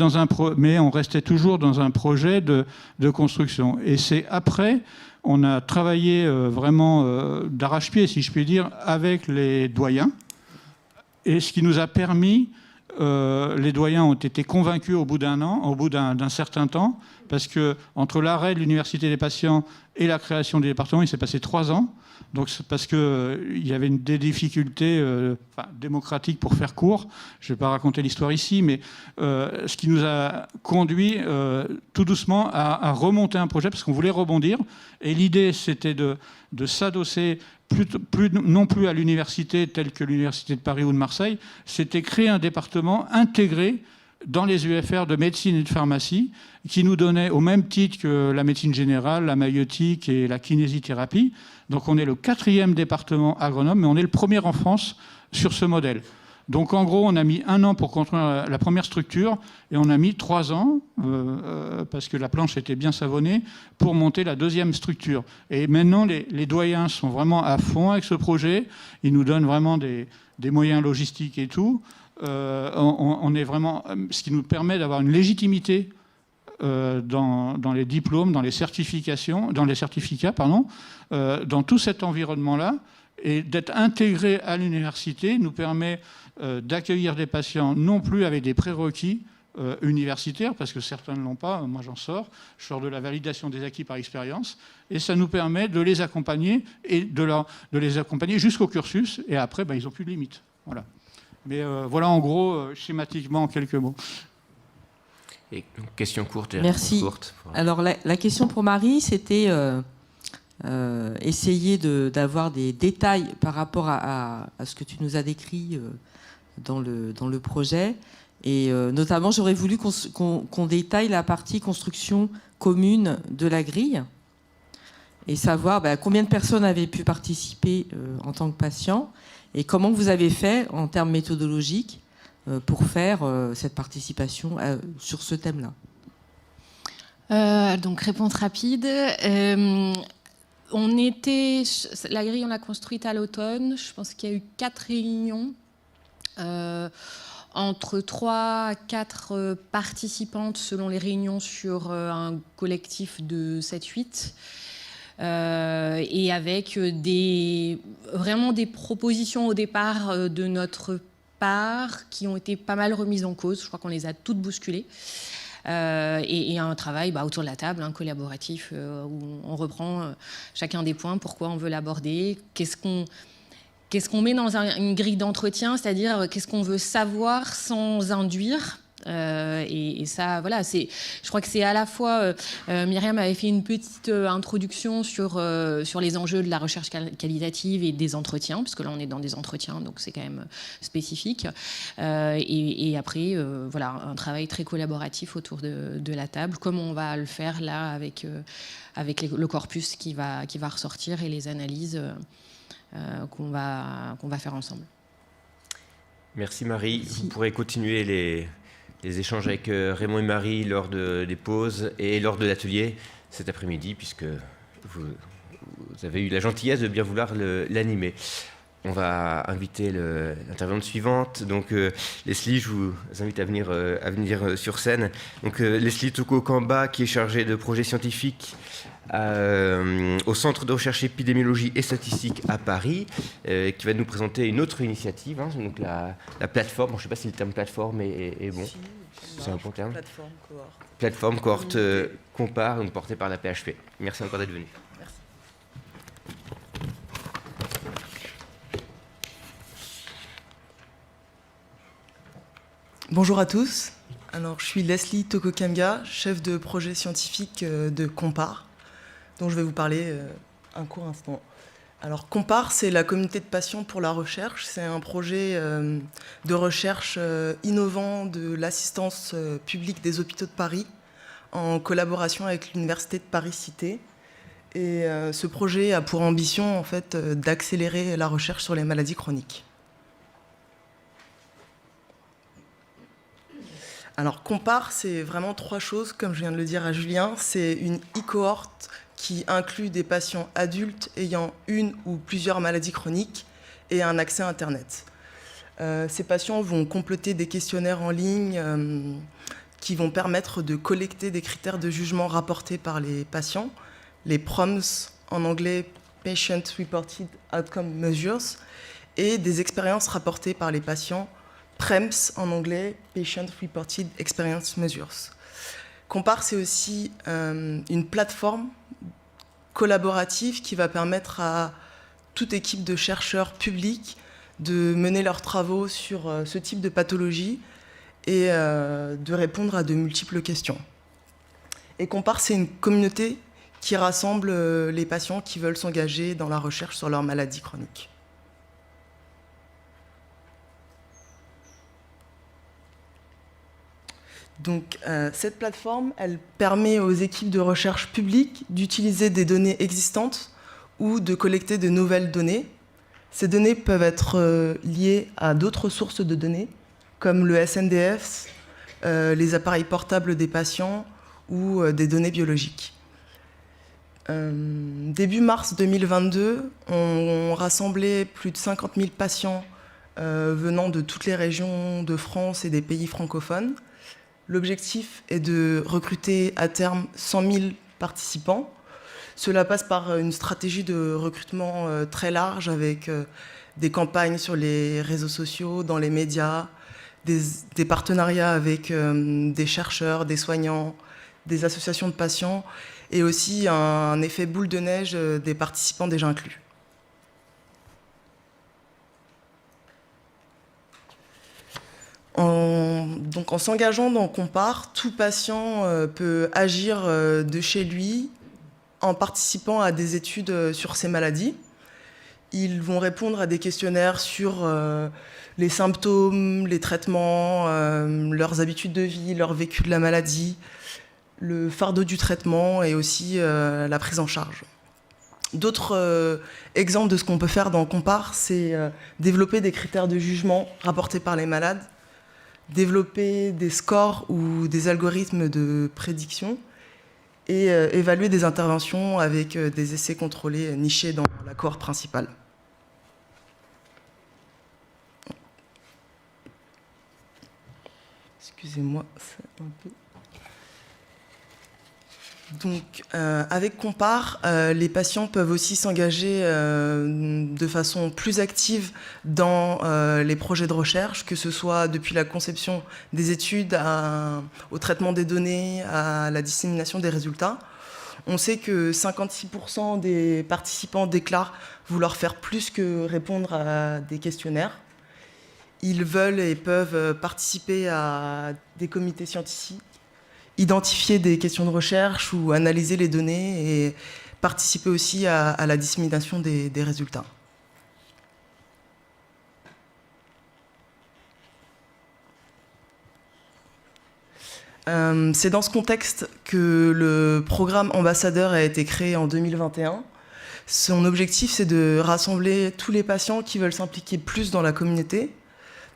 on restait toujours dans un projet de construction. Et c'est après, on a travaillé vraiment d'arrache-pied, si je puis dire, avec les doyens. Et ce qui nous a permis, les doyens ont été convaincus au bout d'un an, au bout d'un certain temps, parce que entre l'arrêt de l'université des patients et la création du département, il s'est passé 3 ans. Donc c'est parce qu'il y avait des difficultés démocratiques, pour faire court. Je ne vais pas raconter l'histoire ici, mais ce qui nous a conduit tout doucement à remonter un projet, parce qu'on voulait rebondir. Et l'idée, c'était de s'adosser non plus à l'université telle que l'université de Paris ou de Marseille, c'était créer un département intégré dans les UFR de médecine et de pharmacie, qui nous donnait, au même titre que la médecine générale, la maïeutique et la kinésithérapie. Donc on est le 4e département à Grenoble, mais on est le premier en France sur ce modèle. Donc en gros, on a mis 1 an pour construire la première structure, et on a mis 3 ans, parce que la planche était bien savonnée, pour monter la 2e structure. Et maintenant, les doyens sont vraiment à fond avec ce projet. Ils nous donnent vraiment des moyens logistiques et tout. On est vraiment, ce qui nous permet d'avoir une légitimité dans les diplômes, dans les certifications, dans les certificats, dans tout cet environnement-là, et d'être intégré à l'université nous permet d'accueillir des patients non plus avec des prérequis universitaires, parce que certains ne l'ont pas. Moi, je sors de la validation des acquis par expérience, et ça nous permet de les accompagner et de les accompagner jusqu'au cursus, et après, ils n'ont plus de limite. Voilà. Mais voilà, en gros, schématiquement, en quelques mots. Et question courte. Merci. Alors, la question pour Marie, c'était essayer d'avoir des détails par rapport à ce que tu nous as décrit dans le projet. Et notamment, j'aurais voulu qu'on détaille la partie construction commune de la grille, et savoir combien de personnes avaient pu participer en tant que patients, et comment vous avez fait en termes méthodologiques pour faire cette participation sur ce thème-là. Donc, réponse rapide. La grille, on l'a construite à l'automne. Je pense qu'il y a eu 4 réunions, entre 3 à 4 participantes selon les réunions, sur un collectif de 7-8. Et avec vraiment des propositions au départ de notre part qui ont été pas mal remises en cause. Je crois qu'on les a toutes bousculées. Et un travail autour de la table, collaboratif, où on reprend chacun des points, pourquoi on veut l'aborder, qu'est-ce qu'on met dans une grille d'entretien, c'est-à-dire qu'est-ce qu'on veut savoir sans induire. Et ça, voilà, je crois que c'est à la fois... Myriam avait fait une petite introduction sur les enjeux de la recherche qualitative et des entretiens, parce que là, on est dans des entretiens, donc c'est quand même spécifique. Et après, voilà, un travail très collaboratif autour de la table, comme on va le faire là avec le corpus qui va ressortir et les analyses qu'on va faire ensemble. Merci Marie. Vous pourrez continuer les échanges avec Raymond et Marie lors des pauses et lors de l'atelier cet après-midi, puisque vous avez eu la gentillesse de bien vouloir l'animer. On va inviter l'intervenante suivante. Donc, Leslie, je vous invite à venir sur scène. Donc, Leslie Toko-Kamba, qui est chargée de projets scientifiques au Centre de recherche épidémiologie et statistique à Paris, qui va nous présenter une autre initiative, donc la plateforme. Je ne sais pas si le terme plateforme est bon. C'est un bon terme. Plateforme cohorte compare, donc portée par la PHP. Merci encore d'être venu. Merci. Bonjour à tous. Alors, je suis Leslie Toko-Kamba, chef de projet scientifique de Compare, dont je vais vous parler un court instant. Alors, Compare, c'est la communauté de passion pour la recherche. C'est un projet de recherche innovant de l'assistance publique des hôpitaux de Paris, en collaboration avec l'Université de Paris-Cité. Et ce projet a pour ambition en fait, d'accélérer la recherche sur les maladies chroniques. Alors, Compare, c'est vraiment 3 choses, comme je viens de le dire à Julien. C'est une e-cohorte qui inclut des patients adultes ayant une ou plusieurs maladies chroniques et un accès à Internet. Ces patients vont compléter des questionnaires en ligne qui vont permettre de collecter des critères de jugement rapportés par les patients, les PROMs, en anglais Patient Reported Outcome Measures, et des expériences rapportées par les patients, PREMS en anglais, Patient Reported Experience Measures. Compare, c'est aussi une plateforme collaborative qui va permettre à toute équipe de chercheurs publics de mener leurs travaux sur ce type de pathologie et de répondre à de multiples questions. Et Compare, c'est une communauté qui rassemble les patients qui veulent s'engager dans la recherche sur leurs maladies chroniques. Donc, cette plateforme, elle permet aux équipes de recherche publiques d'utiliser des données existantes ou de collecter de nouvelles données. Ces données peuvent être liées à d'autres sources de données, comme le SNDF, les appareils portables des patients ou des données biologiques. Début mars 2022, on rassemblait plus de 50 000 patients venant de toutes les régions de France et des pays francophones. L'objectif est de recruter à terme 100 000 participants. Cela passe par une stratégie de recrutement très large avec des campagnes sur les réseaux sociaux, dans les médias, des partenariats avec des chercheurs, des soignants, des associations de patients et aussi un effet boule de neige des participants déjà inclus. Donc en s'engageant dans Compare, tout patient peut agir de chez lui en participant à des études sur ces maladies. Ils vont répondre à des questionnaires sur les symptômes, les traitements, leurs habitudes de vie, leur vécu de la maladie, le fardeau du traitement et aussi la prise en charge. D'autres exemples de ce qu'on peut faire dans Compare, c'est développer des critères de jugement rapportés par les malades, développer des scores ou des algorithmes de prédiction et évaluer des interventions avec des essais contrôlés nichés dans la cohorte principale. Excusez-moi, c'est un peu... Donc, avec Compare, les patients peuvent aussi s'engager de façon plus active dans les projets de recherche, que ce soit depuis la conception des études au traitement des données, à la dissémination des résultats. On sait que 56% des participants déclarent vouloir faire plus que répondre à des questionnaires. Ils veulent et peuvent participer à des comités scientifiques, identifier des questions de recherche ou analyser les données et participer aussi à la dissémination des résultats. C'est dans ce contexte que le programme Ambassadeur a été créé en 2021. Son objectif, c'est de rassembler tous les patients qui veulent s'impliquer plus dans la communauté.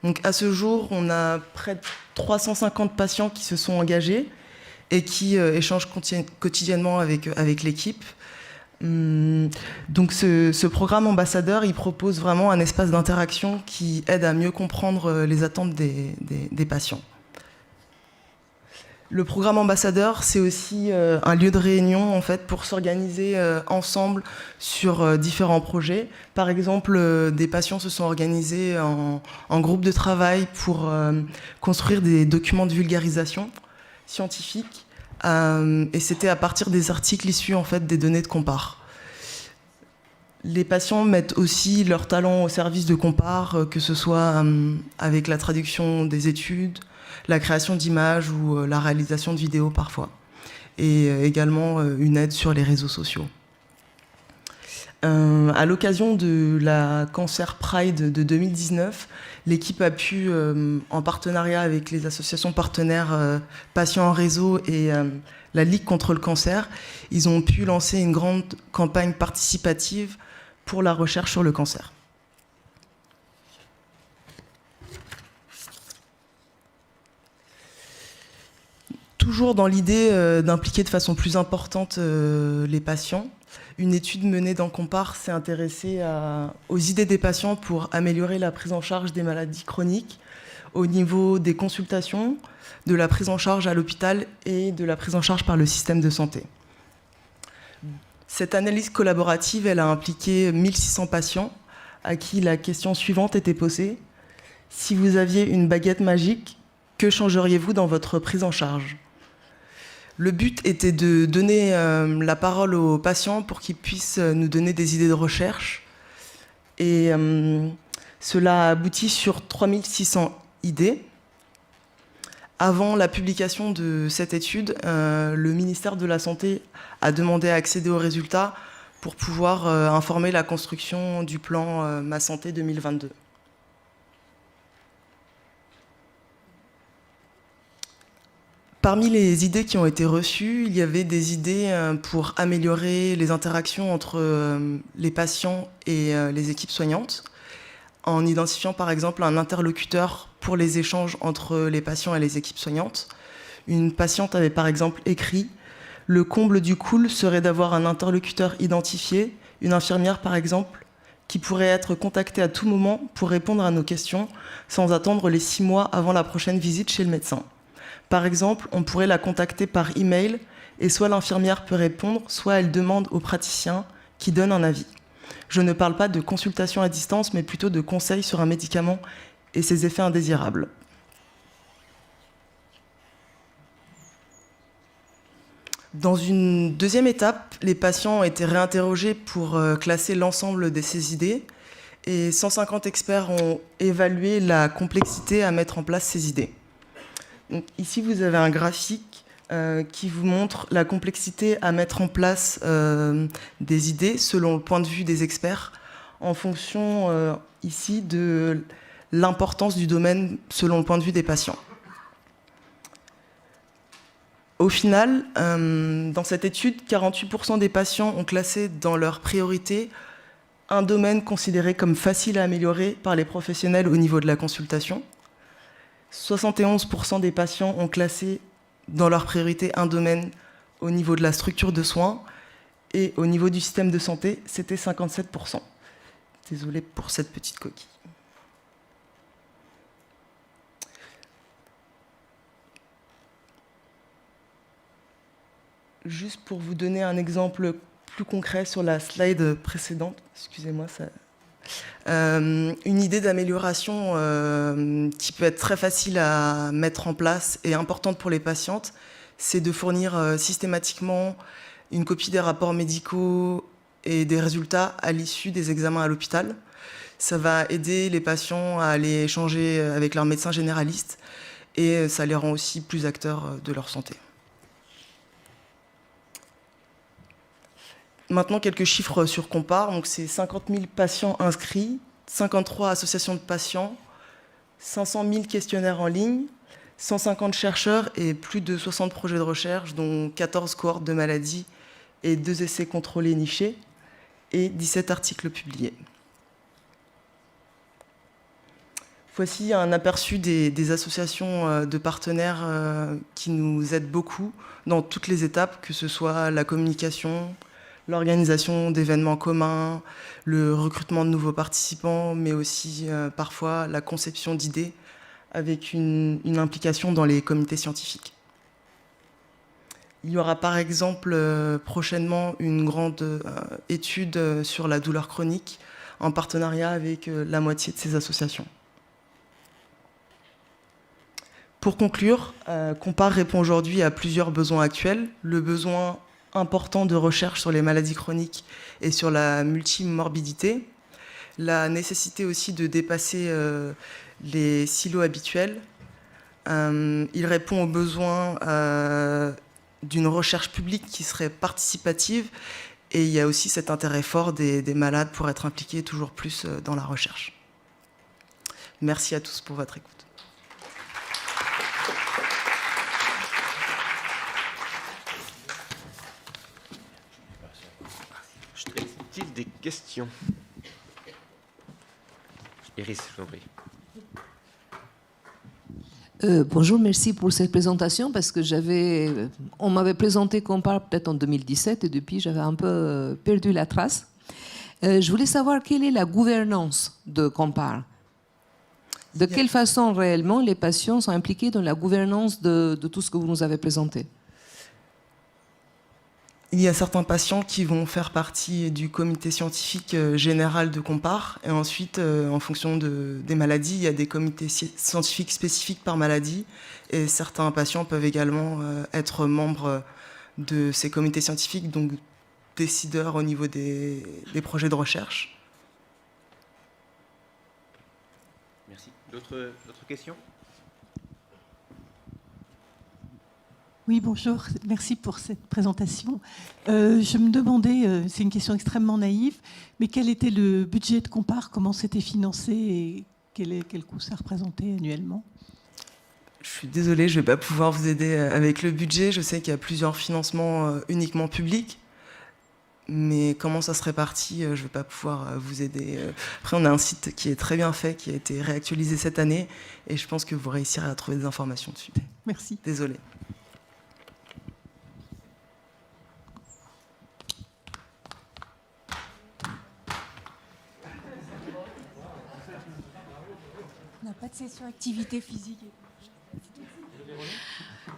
Donc, à ce jour, on a près de 350 patients qui se sont engagés et qui échangent quotidiennement avec l'équipe. Donc ce programme Ambassadeur, il propose vraiment un espace d'interaction qui aide à mieux comprendre les attentes des patients. Le programme Ambassadeur, c'est aussi un lieu de réunion en fait, pour s'organiser ensemble sur différents projets. Par exemple, des patients se sont organisés en groupe de travail pour construire des documents de vulgarisation scientifique, et c'était à partir des articles issus en fait, des données de Compare. Les patients mettent aussi leur talent au service de Compare, que ce soit avec la traduction des études, la création d'images ou la réalisation de vidéos parfois, et également une aide sur les réseaux sociaux. À l'occasion de la Cancer Pride de 2019, l'équipe a pu, en partenariat avec les associations partenaires Patients en Réseau et la Ligue contre le cancer, ils ont pu lancer une grande campagne participative pour la recherche sur le cancer. Toujours dans l'idée d'impliquer de façon plus importante les patients, une étude menée dans Compare s'est intéressée aux idées des patients pour améliorer la prise en charge des maladies chroniques au niveau des consultations, de la prise en charge à l'hôpital et de la prise en charge par le système de santé. Cette analyse collaborative, elle a impliqué 1600 patients à qui la question suivante était posée. Si vous aviez une baguette magique, que changeriez-vous dans votre prise en charge ? Le but était de donner la parole aux patients pour qu'ils puissent nous donner des idées de recherche. Et cela a abouti sur 3600 idées. Avant la publication de cette étude, le ministère de la Santé a demandé à accéder aux résultats pour pouvoir informer la construction du plan Ma Santé 2022. Parmi les idées qui ont été reçues, il y avait des idées pour améliorer les interactions entre les patients et les équipes soignantes, en identifiant par exemple un interlocuteur pour les échanges entre les patients et les équipes soignantes. Une patiente avait par exemple écrit « Le comble du cool serait d'avoir un interlocuteur identifié, une infirmière par exemple, qui pourrait être contactée à tout moment pour répondre à nos questions sans attendre les 6 mois avant la prochaine visite chez le médecin. Par exemple, on pourrait la contacter par email et soit l'infirmière peut répondre, soit elle demande au praticien qui donne un avis. Je ne parle pas de consultation à distance, mais plutôt de conseils sur un médicament et ses effets indésirables. Dans une deuxième étape, les patients ont été réinterrogés pour classer l'ensemble de ces idées et 150 experts ont évalué la complexité à mettre en place ces idées. Donc, ici, vous avez un graphique qui vous montre la complexité à mettre en place des idées selon le point de vue des experts en fonction ici de l'importance du domaine selon le point de vue des patients. Au final, dans cette étude, 48% des patients ont classé dans leur priorité un domaine considéré comme facile à améliorer par les professionnels au niveau de la consultation. 71% des patients ont classé dans leur priorité un domaine au niveau de la structure de soins et au niveau du système de santé, c'était 57%. Désolée pour cette petite coquille. Juste pour vous donner un exemple plus concret sur la slide précédente, excusez-moi, ça... une idée d'amélioration qui peut être très facile à mettre en place et importante pour les patientes, c'est de fournir systématiquement une copie des rapports médicaux et des résultats à l'issue des examens à l'hôpital. Ça va aider les patients à aller échanger avec leur médecin généraliste et ça les rend aussi plus acteurs de leur santé. Maintenant, quelques chiffres sur Compare. Donc, c'est 50 000 patients inscrits, 53 associations de patients, 500 000 questionnaires en ligne, 150 chercheurs et plus de 60 projets de recherche, dont 14 cohortes de maladies et 2 essais contrôlés nichés et 17 articles publiés. Voici un aperçu des associations de partenaires qui nous aident beaucoup dans toutes les étapes, que ce soit la communication, l'organisation d'événements communs, le recrutement de nouveaux participants, mais aussi parfois la conception d'idées avec une implication dans les comités scientifiques. Il y aura par exemple prochainement une grande étude sur la douleur chronique en partenariat avec la moitié de ces associations. Pour conclure, Compare répond aujourd'hui à plusieurs besoins actuels. Le besoin important de recherche sur les maladies chroniques et sur la multimorbidité, la nécessité aussi de dépasser les silos habituels. Il répond aux besoins d'une recherche publique qui serait participative Et il y a aussi cet intérêt fort des malades pour être impliqués toujours plus dans la recherche. Merci à tous pour votre écoute. Est-il des questions? Iris, je vous en prie. Bonjour, merci pour cette présentation parce que on m'avait présenté Compare peut-être en 2017 et depuis j'avais un peu perdu la trace. Je voulais savoir quelle est la gouvernance de Compare. De quelle façon réellement les patients sont impliqués dans la gouvernance de tout ce que vous nous avez présenté? Il y a certains patients qui vont faire partie du comité scientifique général de Compare. Et ensuite, en fonction des maladies, il y a des comités scientifiques spécifiques par maladie. Et certains patients peuvent également être membres de ces comités scientifiques, donc décideurs au niveau des projets de recherche. Merci. D'autres questions? Oui, bonjour. Merci pour cette présentation. Je me demandais, c'est une question extrêmement naïve, mais quel était le budget de Compare, comment c'était financé et quel coût ça représentait annuellement? Je suis désolée, je ne vais pas pouvoir vous aider avec le budget. Je sais qu'il y a plusieurs financements uniquement publics, mais comment ça se répartit, je ne vais pas pouvoir vous aider. Après, on a un site qui est très bien fait, qui a été réactualisé cette année, et je pense que vous réussirez à trouver des informations dessus. Merci. Désolée. On n'a pas de session activité physique.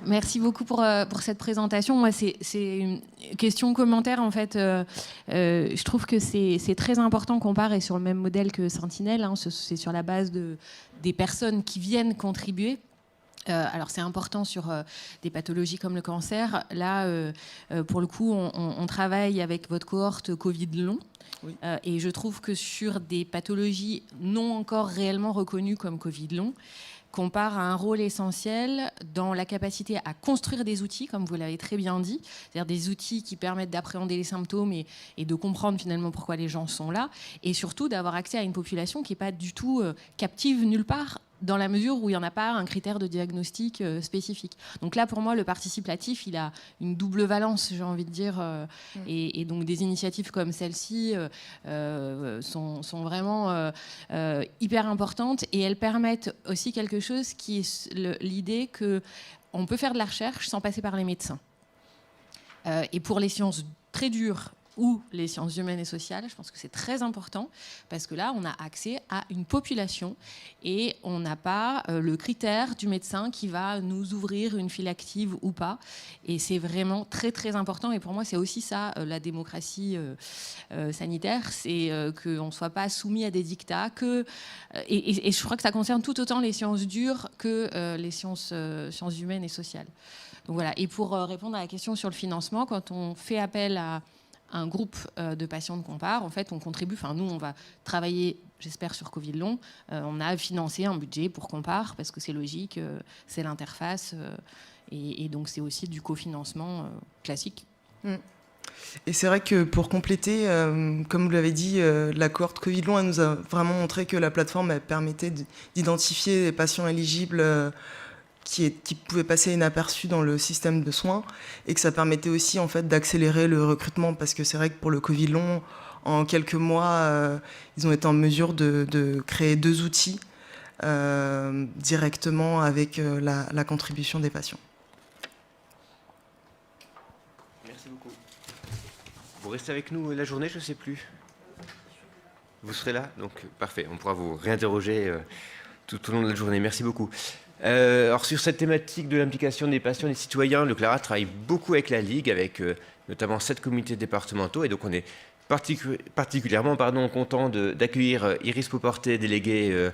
Merci beaucoup pour cette présentation. Moi, c'est une question commentaire en fait. Je trouve que c'est très important qu'on part sur le même modèle que Sentinelle. Hein, c'est sur la base des personnes qui viennent contribuer. Alors c'est important sur des pathologies comme le cancer. Là, pour le coup, on travaille avec votre cohorte Covid long. Oui. Et je trouve que sur des pathologies non encore réellement reconnues comme Covid long, Compare a un rôle essentiel dans la capacité à construire des outils, comme vous l'avez très bien dit, c'est-à-dire des outils qui permettent d'appréhender les symptômes et de comprendre finalement pourquoi les gens sont là, et surtout d'avoir accès à une population qui n'est pas du tout captive nulle part, dans la mesure où il n'y en a pas un critère de diagnostic spécifique. Donc là, pour moi, le participatif, il a une double valence, j'ai envie de dire. Et donc des initiatives comme celle-ci sont vraiment hyper importantes. Et elles permettent aussi quelque chose qui est l'idée qu'on peut faire de la recherche sans passer par les médecins. Et pour les sciences très dures, ou les sciences humaines et sociales, je pense que c'est très important parce que là, on a accès à une population et on n'a pas le critère du médecin qui va nous ouvrir une file active ou pas. Et c'est vraiment très, très important. Et pour moi, c'est aussi ça, la démocratie sanitaire, c'est qu'on ne soit pas soumis à des dictats. Et je crois que ça concerne tout autant les sciences dures que les sciences humaines et sociales. Donc voilà. Et pour répondre à la question sur le financement, quand on fait appel à un groupe de patients de Compare, en fait, on contribue. Enfin, nous, on va travailler, j'espère, sur Covid long. On a financé un budget pour Compare parce que c'est logique, c'est l'interface, et donc c'est aussi du cofinancement classique. Et c'est vrai que pour compléter, comme vous l'avez dit, la cohorte Covid long, elle nous a vraiment montré que la plateforme elle permettait d'identifier les patients éligibles qui pouvaient passer inaperçus dans le système de soins, et que ça permettait aussi en fait d'accélérer le recrutement, parce que c'est vrai que pour le Covid long, en quelques mois, ils ont été en mesure de créer 2 outils directement avec la contribution des patients. Merci beaucoup. Vous restez avec nous la journée, je ne sais plus. Vous serez là, donc parfait. On pourra vous réinterroger tout au long de la journée. Merci beaucoup. Alors sur cette thématique de l'implication des patients et des citoyens, le CLARA travaille beaucoup avec la Ligue, avec notamment 7 comités départementaux, et donc on est particulièrement content d'accueillir Iris Pauporté, déléguée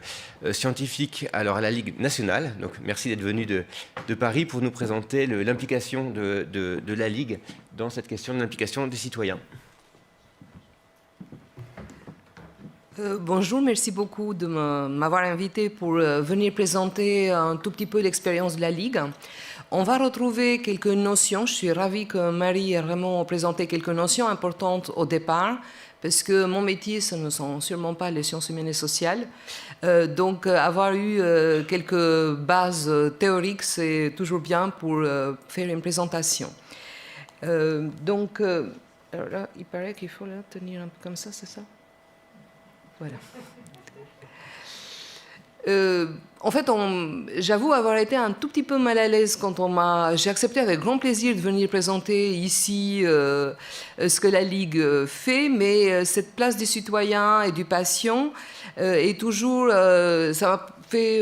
scientifique à la Ligue nationale. Donc merci d'être venue de Paris pour nous présenter l'implication de la Ligue dans cette question de l'implication des citoyens. Bonjour, merci beaucoup de m'avoir invité pour venir présenter un tout petit peu l'expérience de la Ligue. On va retrouver quelques notions. Je suis ravie que Marie ait vraiment présenté quelques notions importantes au départ, parce que mon métier, ce ne sont sûrement pas les sciences humaines et sociales. Donc, avoir eu quelques bases théoriques, c'est toujours bien pour faire une présentation. Alors là, il paraît qu'il faut la tenir un peu comme ça, c'est ça? Voilà. En fait, j'avoue avoir été un tout petit peu mal à l'aise quand j'ai accepté avec grand plaisir de venir présenter ici ce que la Ligue fait, mais cette place du citoyen et du patient est toujours, ça m'a fait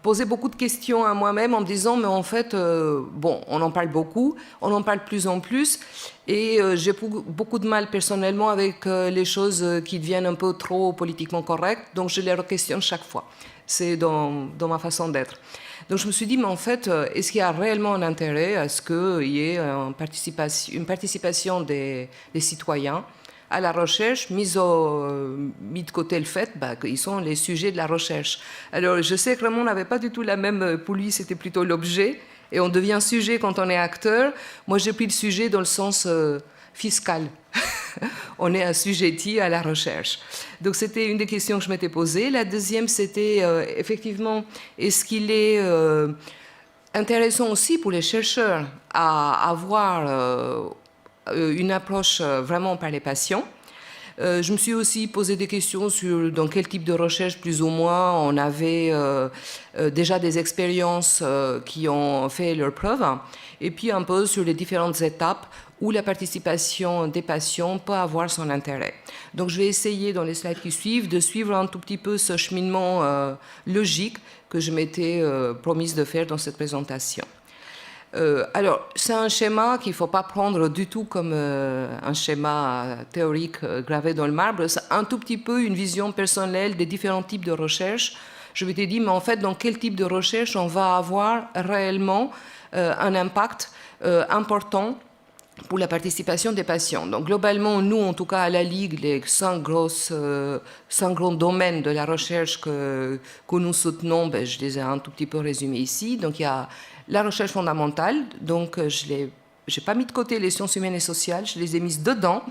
poser beaucoup de questions à moi-même en me disant, mais en fait, bon, on en parle beaucoup, on en parle de plus en plus, et j'ai beaucoup de mal personnellement avec les choses qui deviennent un peu trop politiquement correctes, donc je les re-questionne chaque fois. C'est dans ma façon d'être. Donc je me suis dit, mais en fait, est-ce qu'il y a réellement un intérêt à ce qu'il y ait une participation des citoyens à la recherche, mis de côté le fait qu'ils sont les sujets de la recherche. Alors je sais que Raymond n'avait pas du tout la même, pour lui c'était plutôt l'objet, et on devient sujet quand on est acteur. Moi j'ai pris le sujet dans le sens fiscal. On est assujetti à la recherche. Donc c'était une des questions que je m'étais posée. La deuxième, c'était effectivement, est-ce qu'il est intéressant aussi pour les chercheurs à avoir une approche vraiment par les patients? Je me suis aussi posé des questions sur dans quel type de recherche, plus ou moins, on avait déjà des expériences qui ont fait leurs preuves, et puis un peu sur les différentes étapes où la participation des patients peut avoir son intérêt. Donc je vais essayer, dans les slides qui suivent, de suivre un tout petit peu ce cheminement logique que je m'étais promise de faire dans cette présentation. Alors, c'est un schéma qu'il ne faut pas prendre du tout comme un schéma théorique gravé dans le marbre. C'est un tout petit peu une vision personnelle des différents types de recherche. Je m'étais dit, mais en fait, dans quel type de recherche on va avoir réellement un impact important pour la participation des patients. Donc globalement, nous, en tout cas à la Ligue, les 5 grands domaines de la recherche que nous soutenons, je les ai un tout petit peu résumés ici. Donc il y a la recherche fondamentale, donc je n'ai pas mis de côté les sciences humaines et sociales, je les ai mises dedans,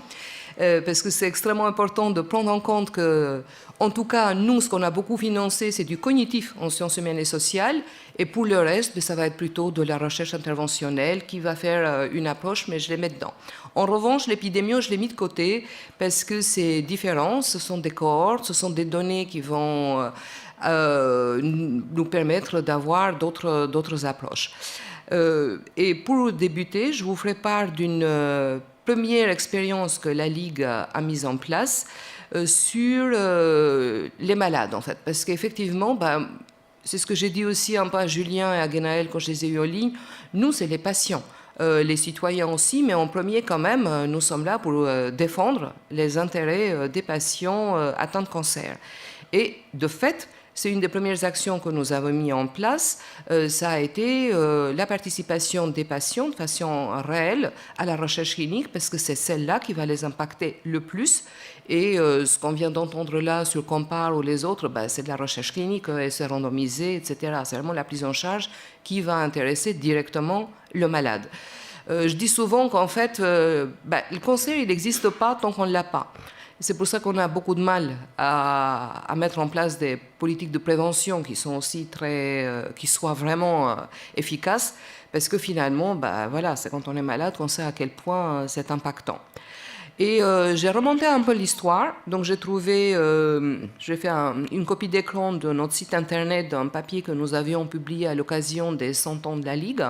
parce que c'est extrêmement important de prendre en compte que, en tout cas, nous, ce qu'on a beaucoup financé, c'est du cognitif en sciences humaines et sociales, et pour le reste, ça va être plutôt de la recherche interventionnelle qui va faire une approche, mais je les mets dedans. En revanche, l'épidémio, je l'ai mis de côté, parce que c'est différent, ce sont des cohortes, ce sont des données qui vont nous permettre d'avoir d'autres approches. Et pour débuter, je vous ferai part d'une première expérience que la Ligue a mise en place sur les malades, en fait. Parce qu'effectivement, c'est ce que j'ai dit aussi un peu à Julien et à Guénaël quand je les ai eus en ligne, nous, c'est les patients. Les citoyens aussi, mais en premier quand même, nous sommes là pour défendre les intérêts des patients atteints de cancer. Et de fait, c'est une des premières actions que nous avons mis en place. Ça a été la participation des patients de façon réelle à la recherche clinique, parce que c'est celle-là qui va les impacter le plus. Et ce qu'on vient d'entendre là sur Compare ou les autres, c'est de la recherche clinique, c'est randomisé, etc. C'est vraiment la prise en charge qui va intéresser directement le malade. Je dis souvent qu'en fait, le cancer, il n'existe pas tant qu'on ne l'a pas. C'est pour ça qu'on a beaucoup de mal à mettre en place des politiques de prévention qui sont aussi qui soient vraiment efficaces, parce que finalement, voilà, c'est quand on est malade qu'on sait à quel point c'est impactant. Et j'ai remonté un peu l'histoire, donc j'ai fait une copie d'écran de notre site internet d'un papier que nous avions publié à l'occasion des 100 ans de la Ligue.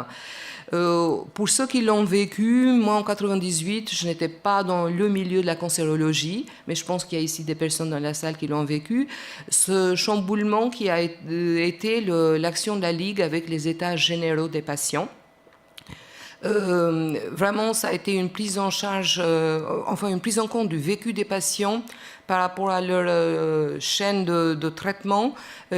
Pour ceux qui l'ont vécu, moi en 98, je n'étais pas dans le milieu de la cancérologie, mais je pense qu'il y a ici des personnes dans la salle qui l'ont vécu. Ce chamboulement qui a été l'action de la Ligue avec les états généraux des patients. Vraiment, ça a été une prise en charge, une prise en compte du vécu des patients par rapport à leur chaîne de traitement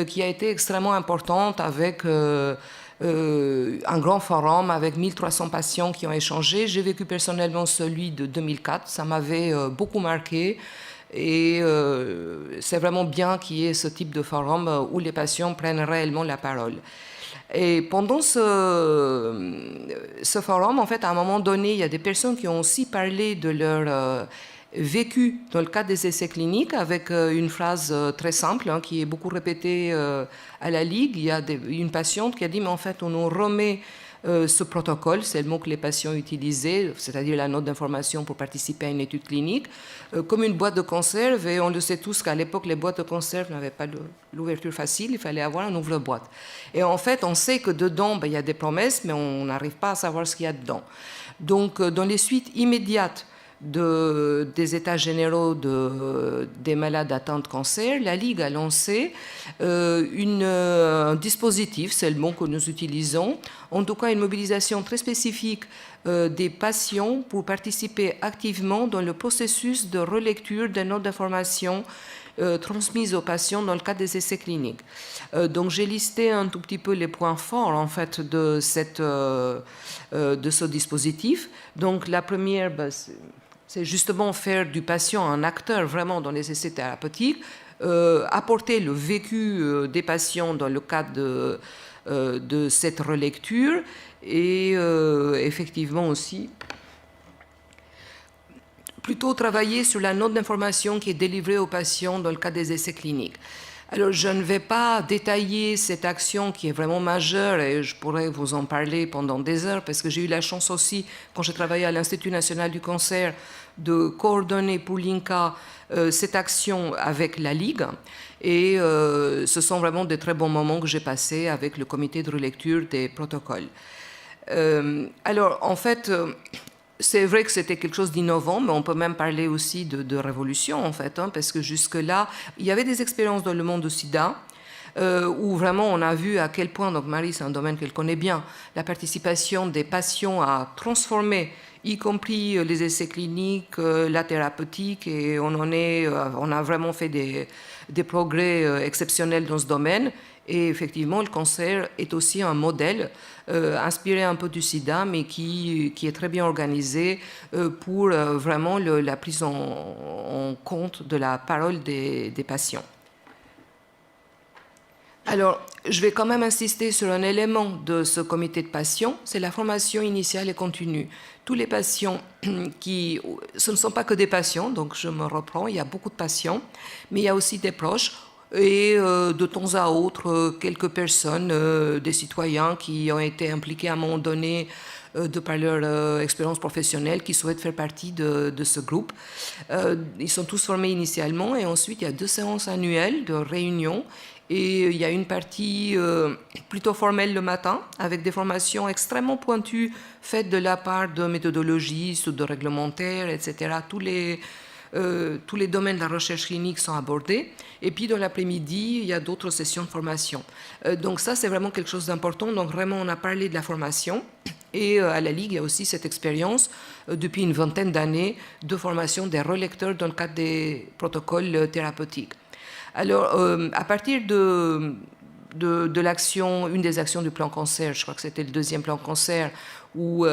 qui a été extrêmement importante avec un grand forum avec 1300 patients qui ont échangé. J'ai vécu personnellement celui de 2004, ça m'avait beaucoup marqué. Et c'est vraiment bien qu'il y ait ce type de forum où les patients prennent réellement la parole. Et pendant ce forum, en fait, à un moment donné, il y a des personnes qui ont aussi parlé de leur vécu dans le cadre des essais cliniques avec une phrase très simple qui est beaucoup répétée à la Ligue. Il y a une patiente qui a dit, mais en fait, on nous remet ce protocole, c'est le mot que les patients utilisaient, c'est-à-dire la note d'information pour participer à une étude clinique, comme une boîte de conserve. Et on le sait tous qu'à l'époque, les boîtes de conserve n'avaient pas l'ouverture facile, il fallait avoir un ouvre-boîte. Et en fait, on sait que dedans, il y a des promesses, mais on n'arrive pas à savoir ce qu'il y a dedans. Donc, dans les suites immédiates des états généraux des malades atteints de cancer, la Ligue a lancé un dispositif, c'est le mot que nous utilisons, en tout cas une mobilisation très spécifique des patients pour participer activement dans le processus de relecture des notes d'information transmises aux patients dans le cadre des essais cliniques. Donc j'ai listé un tout petit peu les points forts en fait de ce dispositif. Donc la première, c'est justement faire du patient un acteur vraiment dans les essais thérapeutiques, apporter le vécu des patients dans le cadre de cette relecture et effectivement aussi plutôt travailler sur la note d'information qui est délivrée aux patients dans le cadre des essais cliniques. Alors, je ne vais pas détailler cette action qui est vraiment majeure et je pourrais vous en parler pendant des heures parce que j'ai eu la chance aussi, quand j'ai travaillé à l'Institut national du cancer, de coordonner pour l'INCa cette action avec la Ligue. Et ce sont vraiment des très bons moments que j'ai passés avec le comité de relecture des protocoles. Alors, en fait, c'est vrai que c'était quelque chose d'innovant, mais on peut même parler aussi de révolution, en fait, parce que jusque-là, il y avait des expériences dans le monde du sida, où vraiment on a vu à quel point, donc Marie, c'est un domaine qu'elle connaît bien, la participation des patients a transformé, y compris les essais cliniques, la thérapeutique, et on a vraiment fait des progrès exceptionnels dans ce domaine. Et effectivement, le cancer est aussi un modèle inspiré un peu du sida, mais qui est très bien organisé pour vraiment la prise en compte de la parole des patients. Alors, je vais quand même insister sur un élément de ce comité de patients, c'est la formation initiale et continue. Tous les patients ce ne sont pas que des patients, donc je me reprends, il y a beaucoup de patients, mais il y a aussi des proches, et de temps à autre, quelques personnes, des citoyens qui ont été impliqués à un moment donné de par leur expérience professionnelle, qui souhaitent faire partie de ce groupe. Ils sont tous formés initialement et ensuite il y a 2 séances annuelles de réunion et il y a une partie plutôt formelle le matin avec des formations extrêmement pointues faites de la part de méthodologistes ou de réglementaires, etc. Tous les domaines de la recherche clinique sont abordés. Et puis, dans l'après-midi, il y a d'autres sessions de formation. Donc ça, c'est vraiment quelque chose d'important. Donc vraiment, on a parlé de la formation. Et à la Ligue, il y a aussi cette expérience, depuis une vingtaine d'années, de formation des relecteurs dans le cadre des protocoles thérapeutiques. Alors, à partir de l'action, une des actions du plan cancer, je crois que c'était le 2e plan cancer, où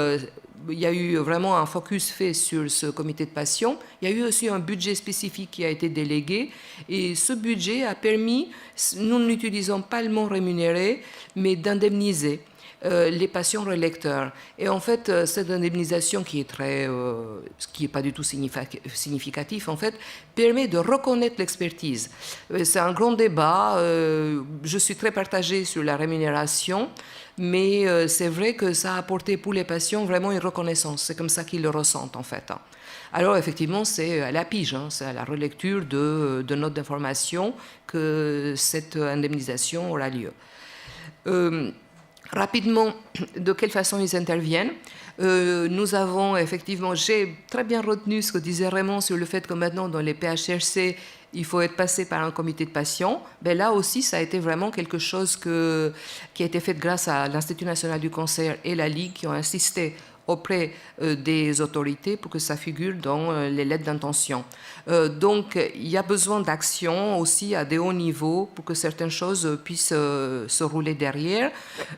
il y a eu vraiment un focus fait sur ce comité de patients. Il y a eu aussi un budget spécifique qui a été délégué et ce budget a permis, nous n'utilisons pas le mot rémunéré, mais d'indemniser les patients relecteurs. Et en fait, cette indemnisation qui est pas du tout significatif, en fait, permet de reconnaître l'expertise. C'est un grand débat. Je suis très partagée sur la rémunération, mais c'est vrai que ça a apporté pour les patients vraiment une reconnaissance. C'est comme ça qu'ils le ressentent, en fait. Alors, effectivement, c'est à la pige, c'est à la relecture de notes d'information que cette indemnisation aura lieu. Rapidement, de quelle façon ils interviennent. Nous avons effectivement, j'ai très bien retenu ce que disait Raymond sur le fait que maintenant dans les PHRC, il faut être passé par un comité de patients. Ben là aussi, ça a été vraiment quelque chose qui a été fait grâce à l'Institut national du cancer et la Ligue qui ont insisté auprès des autorités pour que ça figure dans les lettres d'intention. Donc, il y a besoin d'action aussi à des hauts niveaux pour que certaines choses puissent se rouler derrière.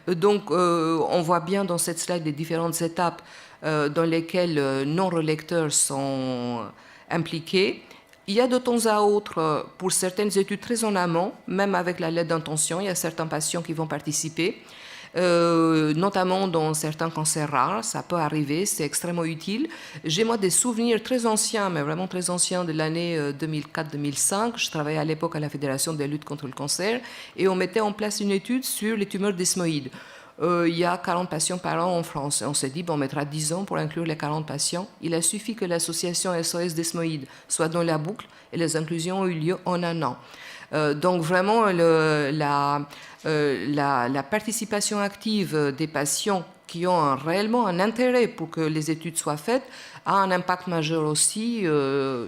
Donc, on voit bien dans cette slide les différentes étapes dans lesquelles non-relecteurs sont impliqués. Il y a de temps à autre, pour certaines études très en amont, même avec la lettre d'intention, il y a certains patients qui vont participer. notamment dans certains cancers rares, ça peut arriver, c'est extrêmement utile. J'ai moi des souvenirs très anciens, mais vraiment très anciens, de l'année 2004-2005. Je travaillais à l'époque à la Fédération de lutte contre le cancer, et on mettait en place une étude sur les tumeurs desmoïdes. Il y a 40 patients par an en France. Et on s'est dit, bon, on mettra 10 ans pour inclure les 40 patients. Il a suffi que l'association SOS desmoïdes soit dans la boucle, et les inclusions ont eu lieu en un an. Donc vraiment, la participation active des patients qui ont réellement un intérêt pour que les études soient faites a un impact majeur aussi,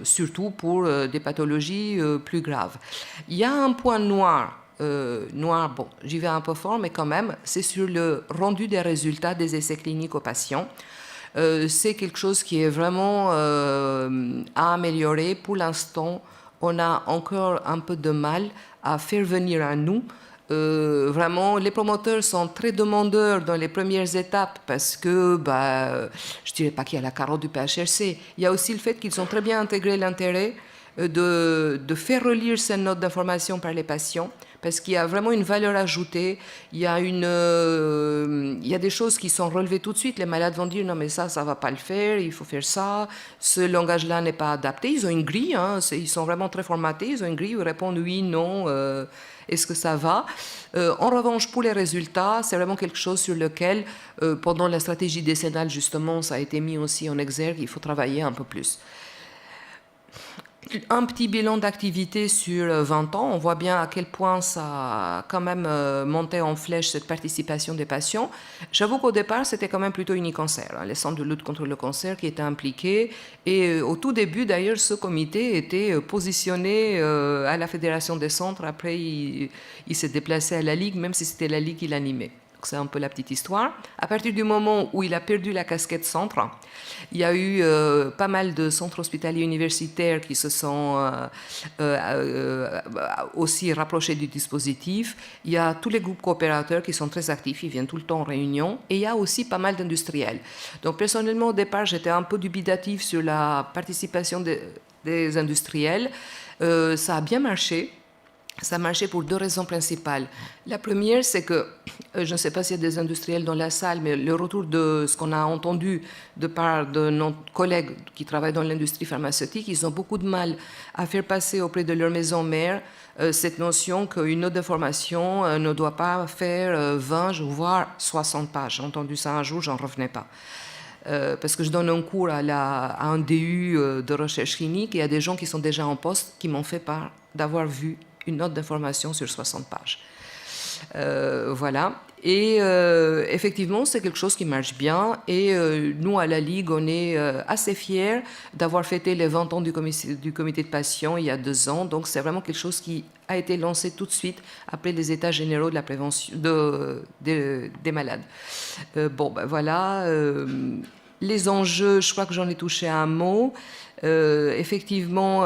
surtout pour des pathologies plus graves. Il y a un point noir, bon, j'y vais un peu fort, mais quand même, c'est sur le rendu des résultats des essais cliniques aux patients. C'est quelque chose qui est vraiment à améliorer. Pour l'instant, on a encore un peu de mal à faire venir à nous. Vraiment, les promoteurs sont très demandeurs dans les premières étapes parce que, je ne dirais pas qu'il y a la carotte du PHRC. Il y a aussi le fait qu'ils ont très bien intégré l'intérêt de faire relire ces notes d'information par les patients, parce qu'il y a vraiment une valeur ajoutée. Il y a des choses qui sont relevées tout de suite. Les malades vont dire non mais ça va pas le faire, il faut faire ça, ce langage-là n'est pas adapté. Ils ont une grille, hein, ils sont vraiment très formatés, ils ont une grille où ils répondent oui, non, est-ce que ça va. En revanche, pour les résultats, c'est vraiment quelque chose sur lequel, pendant la stratégie décennale justement, ça a été mis aussi en exergue, il faut travailler un peu plus. Un petit bilan d'activité sur 20 ans, on voit bien à quel point ça a quand même monté en flèche cette participation des patients. J'avoue qu'au départ, c'était quand même plutôt Unicancer, hein, les centres de lutte contre le cancer qui étaient impliqués. Et au tout début, d'ailleurs, ce comité était positionné à la Fédération des centres. Après, il s'est déplacé à la Ligue, même si c'était la Ligue qui l'animait. C'est un peu la petite histoire. À partir du moment où il a perdu la casquette centre, il y a eu pas mal de centres hospitaliers universitaires qui se sont aussi rapprochés du dispositif. Il y a tous les groupes coopérateurs qui sont très actifs, ils viennent tout le temps en réunion. Et il y a aussi pas mal d'industriels. Donc personnellement, au départ, j'étais un peu dubitatif sur la participation des industriels. Ça a bien marché. Ça a marché pour deux raisons principales. La première, c'est que, je ne sais pas s'il y a des industriels dans la salle, mais le retour de ce qu'on a entendu de part de nos collègues qui travaillent dans l'industrie pharmaceutique, ils ont beaucoup de mal à faire passer auprès de leur maison mère cette notion qu'une note d'information ne doit pas faire 20, voire 60 pages. J'ai entendu ça un jour, j'en revenais pas. Parce que je donne un cours à un DU de recherche clinique et il y a des gens qui sont déjà en poste qui m'ont fait part d'avoir vu une note d'information sur 60 pages. Voilà. Et effectivement, c'est quelque chose qui marche bien. Et nous, à la Ligue, on est assez fiers d'avoir fêté les 20 ans du comité de patients il y a 2 ans. Donc, c'est vraiment quelque chose qui a été lancé tout de suite après les états généraux de la prévention des malades. Voilà. Les enjeux, je crois que j'en ai touché un mot. Effectivement...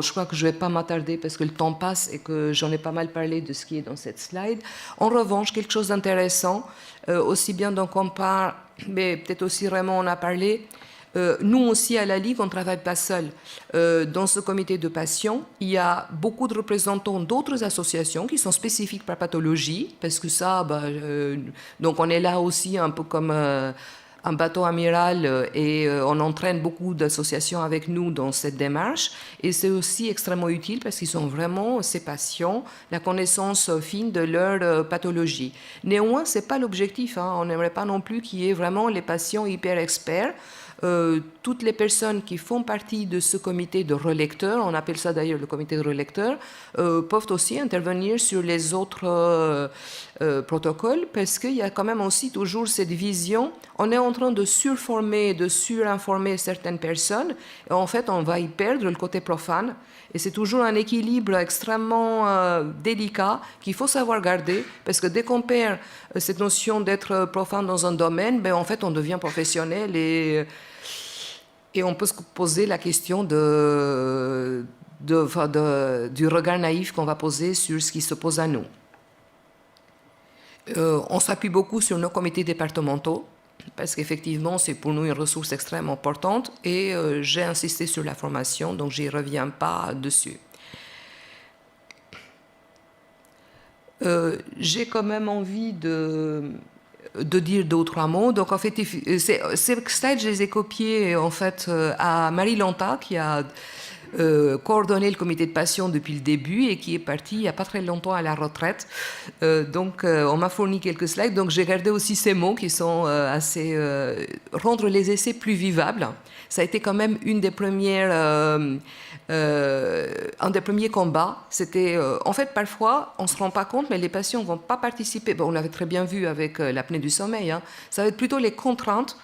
je crois que je ne vais pas m'attarder parce que le temps passe et que j'en ai pas mal parlé de ce qui est dans cette slide. En revanche, quelque chose d'intéressant, aussi bien dans Compare, mais peut-être aussi Raymond en a parlé, nous aussi à la Ligue, on ne travaille pas seul. Dans ce comité de patients, il y a beaucoup de représentants d'autres associations qui sont spécifiques par pathologie, parce que ça, donc on est là aussi un peu comme... un bateau amiral et on entraîne beaucoup d'associations avec nous dans cette démarche et c'est aussi extrêmement utile parce qu'ils ont vraiment, ces patients, la connaissance fine de leur pathologie. Néanmoins, ce n'est pas l'objectif, hein. On n'aimerait pas non plus qu'il y ait vraiment les patients hyper experts. Toutes les personnes qui font partie de ce comité de relecteurs, on appelle ça d'ailleurs le comité de relecteurs, peuvent aussi intervenir sur les autres protocoles parce qu'il y a quand même aussi toujours cette vision. On est en train de surformer, de surinformer certaines personnes et en fait on va y perdre le côté profane. Et c'est toujours un équilibre extrêmement délicat qu'il faut savoir garder, parce que dès qu'on perd cette notion d'être profane dans un domaine, en fait, on devient professionnel et on peut se poser la question du regard naïf qu'on va poser sur ce qui se pose à nous. On s'appuie beaucoup sur nos comités départementaux, parce qu'effectivement, c'est pour nous une ressource extrêmement importante et j'ai insisté sur la formation, donc je n'y reviens pas dessus. J'ai quand même envie de dire 2 ou 3 mots. Donc en fait, ces slides, je les ai copiés en fait à Marie Lanta, qui a coordonné le comité de passion depuis le début et qui est partie il n'y a pas très longtemps à la retraite. Donc on m'a fourni quelques slides. Donc j'ai gardé aussi ces mots qui sont assez... rendre les essais plus vivables. Ça a été quand même une des premières... un des premiers combats, c'était en fait parfois on se rend pas compte, mais les patients vont pas participer. Bon, on l'avait très bien vu avec l'apnée du sommeil. Hein. Ça va être plutôt les contraintes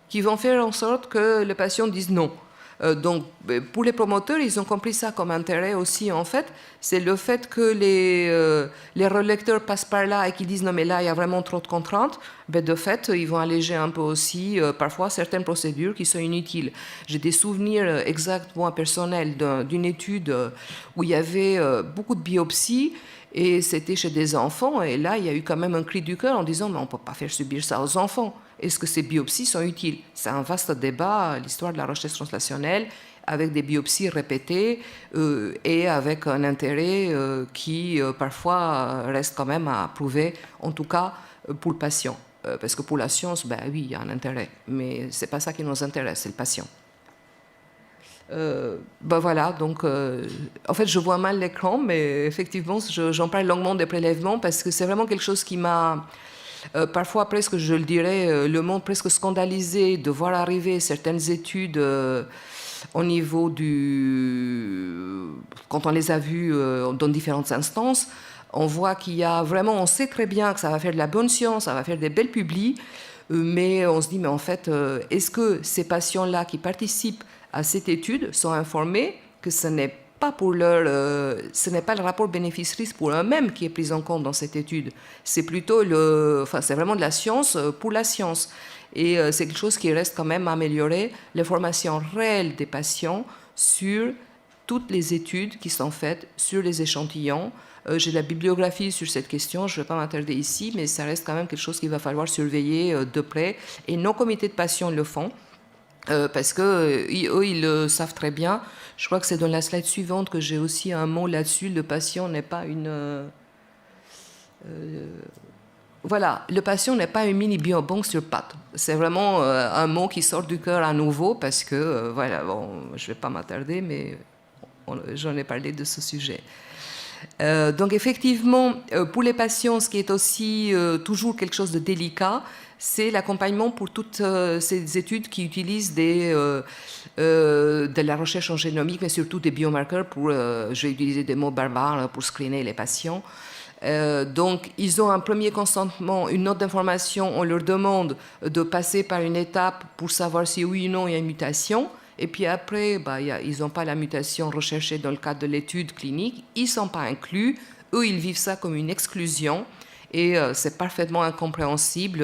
qui vont faire en sorte que le patient dise non. Donc pour les promoteurs, ils ont compris ça comme intérêt aussi en fait. C'est le fait que les relecteurs passent par là et qu'ils disent non mais là il y a vraiment trop de contraintes. Ben, de fait, ils vont alléger un peu aussi parfois certaines procédures qui sont inutiles. J'ai des souvenirs exacts, moi personnels, d'une étude où il y avait beaucoup de biopsies. Et c'était chez des enfants, et là, il y a eu quand même un cri du cœur en disant « mais on ne peut pas faire subir ça aux enfants. Est-ce que ces biopsies sont utiles ?» C'est un vaste débat, l'histoire de la recherche translationnelle, avec des biopsies répétées et avec un intérêt qui, parfois, reste quand même à prouver, en tout cas pour le patient. Parce que pour la science, ben oui, il y a un intérêt, mais ce n'est pas ça qui nous intéresse, c'est le patient. Ben voilà, donc en fait je vois mal l'écran, mais effectivement j'en parle longuement des prélèvements parce que c'est vraiment quelque chose qui m'a parfois presque, je le dirais, le monde presque scandalisé de voir arriver certaines études au niveau quand on les a vues dans différentes instances. On voit qu'il y a vraiment, on sait très bien que ça va faire de la bonne science, ça va faire des belles publis, mais on se dit mais en fait est-ce que ces patients-là qui participent à cette étude sont informés que ce n'est pas pour ce n'est pas le rapport bénéfice-risque pour eux-mêmes qui est pris en compte dans cette étude. C'est plutôt c'est vraiment de la science pour la science. Et c'est quelque chose qui reste quand même à améliorer, l'information réelle des patients sur toutes les études qui sont faites sur les échantillons. J'ai la bibliographie sur cette question, je ne vais pas m'attarder ici, mais ça reste quand même quelque chose qu'il va falloir surveiller de près. Et nos comités de patients le font. Parce qu'eux, ils le savent très bien. Je crois que c'est dans la slide suivante que j'ai aussi un mot là-dessus. Le patient n'est pas voilà, le patient n'est pas une mini biobanque sur pattes. C'est vraiment un mot qui sort du cœur à nouveau parce que, voilà, bon, je ne vais pas m'attarder, mais j'en ai parlé de ce sujet. Donc effectivement, pour les patients, ce qui est aussi toujours quelque chose de délicat, c'est l'accompagnement pour toutes ces études qui utilisent de la recherche en génomique, mais surtout des biomarqueurs pour, je vais utiliser des mots barbares, pour screener les patients. Donc, ils ont un premier consentement, une note d'information, on leur demande de passer par une étape pour savoir si oui ou non il y a une mutation. Et puis après, ils n'ont pas la mutation recherchée dans le cadre de l'étude clinique, ils ne sont pas inclus, eux ils vivent ça comme une exclusion. Et c'est parfaitement incompréhensible.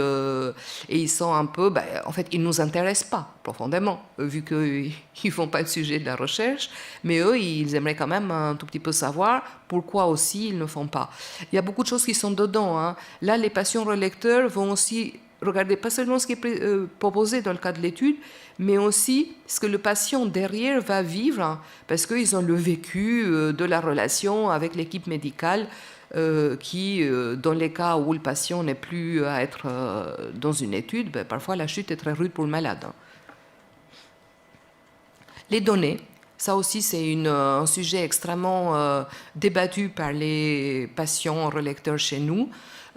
Et ils sont un peu... en fait, ils ne nous intéressent pas profondément, vu qu'ils ne font pas le sujet de la recherche. Mais eux, ils aimeraient quand même un tout petit peu savoir pourquoi aussi ils ne font pas. Il y a beaucoup de choses qui sont dedans. Hein. Là, les patients relecteurs vont aussi regarder pas seulement ce qui est proposé dans le cadre de l'étude, mais aussi ce que le patient derrière va vivre, hein, parce qu'ils ont le vécu de la relation avec l'équipe médicale, qui, dans les cas où le patient n'est plus à être dans une étude, parfois la chute est très rude pour le malade. Les données, ça aussi c'est un sujet extrêmement débattu par les patients relecteurs chez nous.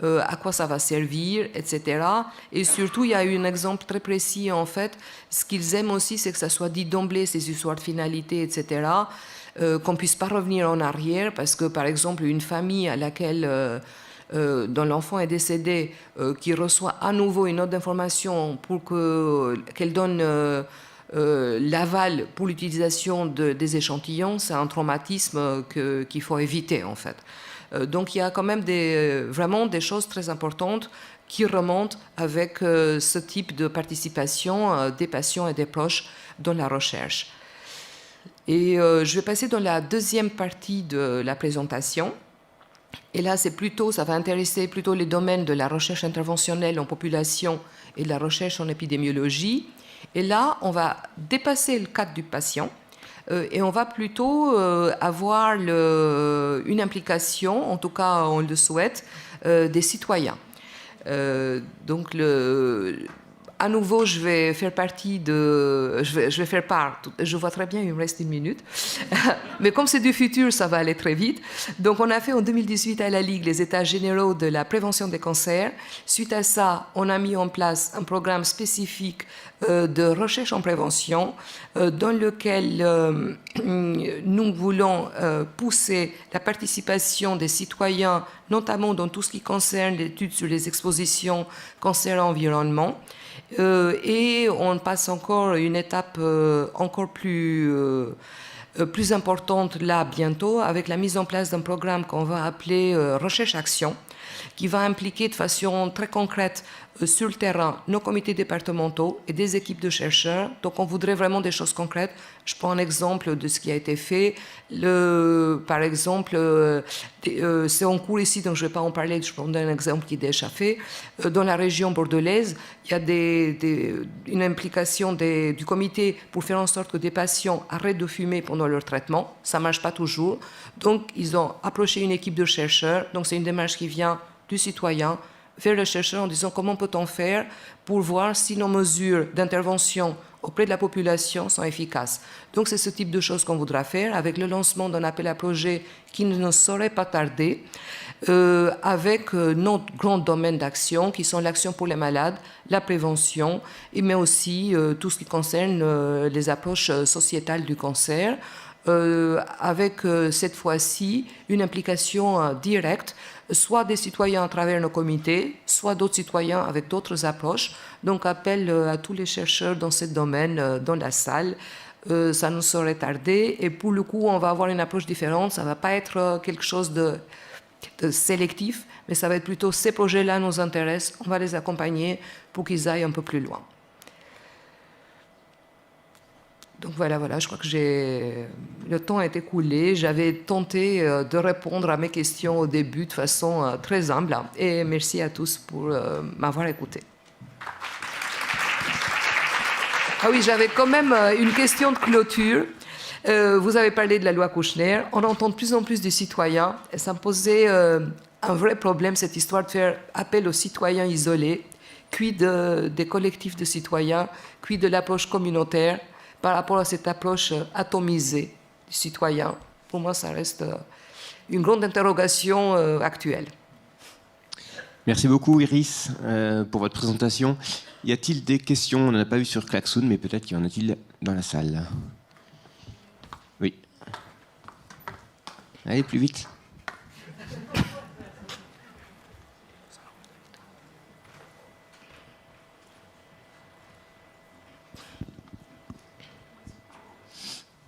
À quoi ça va servir, etc. Et surtout, il y a eu un exemple très précis, en fait. Ce qu'ils aiment aussi, c'est que ça soit dit d'emblée, ces histoires de finalité, etc., qu'on ne puisse pas revenir en arrière, parce que, par exemple, une famille à laquelle, dont l'enfant est décédé, qui reçoit à nouveau une note d'information pour qu'elle donne l'aval pour l'utilisation des échantillons, c'est un traumatisme qu'il faut éviter, en fait. Donc il y a quand même vraiment des choses très importantes qui remontent avec ce type de participation des patients et des proches dans la recherche. Et je vais passer dans la deuxième partie de la présentation. Et là, ça va intéresser plutôt les domaines de la recherche interventionnelle en population et de la recherche en épidémiologie. Et là, on va dépasser le cadre du patient. et on va plutôt avoir une implication, en tout cas on le souhaite, des citoyens. Donc à nouveau, je vais faire part. Je vois très bien, il me reste 1 minute. Mais comme c'est du futur, ça va aller très vite. Donc, on a fait en 2018 à la Ligue les états généraux de la prévention des cancers. Suite à ça, on a mis en place un programme spécifique de recherche en prévention dans lequel nous voulons pousser la participation des citoyens, notamment dans tout ce qui concerne l'étude sur les expositions cancer-environnement. Et on passe encore une étape encore plus importante là bientôt avec la mise en place d'un programme qu'on va appeler Recherche-Action, qui va impliquer de façon très concrète sur le terrain nos comités départementaux et des équipes de chercheurs. Donc on voudrait vraiment des choses concrètes. Je prends un exemple de ce qui a été fait. Par exemple, c'est en cours ici, donc je ne vais pas en parler, je prends un exemple qui est déjà fait. Dans la région bordelaise, il y a une implication du comité pour faire en sorte que des patients arrêtent de fumer pendant leur traitement. Ça ne marche pas toujours. Donc ils ont approché une équipe de chercheurs. Donc c'est une démarche qui vient du citoyen vers le chercheur en disant comment peut-on faire pour voir si nos mesures d'intervention auprès de la population sont efficaces. Donc c'est ce type de choses qu'on voudra faire avec le lancement d'un appel à projet qui ne saurait pas tarder, avec nos grands domaines d'action qui sont l'action pour les malades, la prévention, mais aussi tout ce qui concerne les approches sociétales du cancer, avec cette fois-ci une implication directe, soit des citoyens à travers nos comités, soit d'autres citoyens avec d'autres approches. Donc appel à tous les chercheurs dans ce domaine, dans la salle. Ça ne saurait tarder. Et pour le coup, on va avoir une approche différente. Ça ne va pas être quelque chose de sélectif, mais ça va être plutôt ces projets-là nous intéressent. On va les accompagner pour qu'ils aillent un peu plus loin. Donc voilà, je crois que le temps a été écoulé. J'avais tenté de répondre à mes questions au début de façon très humble. Et merci à tous pour m'avoir écouté. Ah oui, j'avais quand même une question de clôture. Vous avez parlé de la loi Kouchner. On entend de plus en plus des citoyens. Et ça me posait un vrai problème, cette histoire de faire appel aux citoyens isolés. Quid des collectifs de citoyens, quid de l'approche communautaire par rapport à cette approche atomisée du citoyen. Pour moi, ça reste une grande interrogation actuelle. Merci beaucoup, Iris, pour votre présentation. Y a-t-il des questions? On n'en a pas vu sur Klaxoon, mais peut-être qu'il y en a-t-il dans la salle. Oui. Allez, plus vite.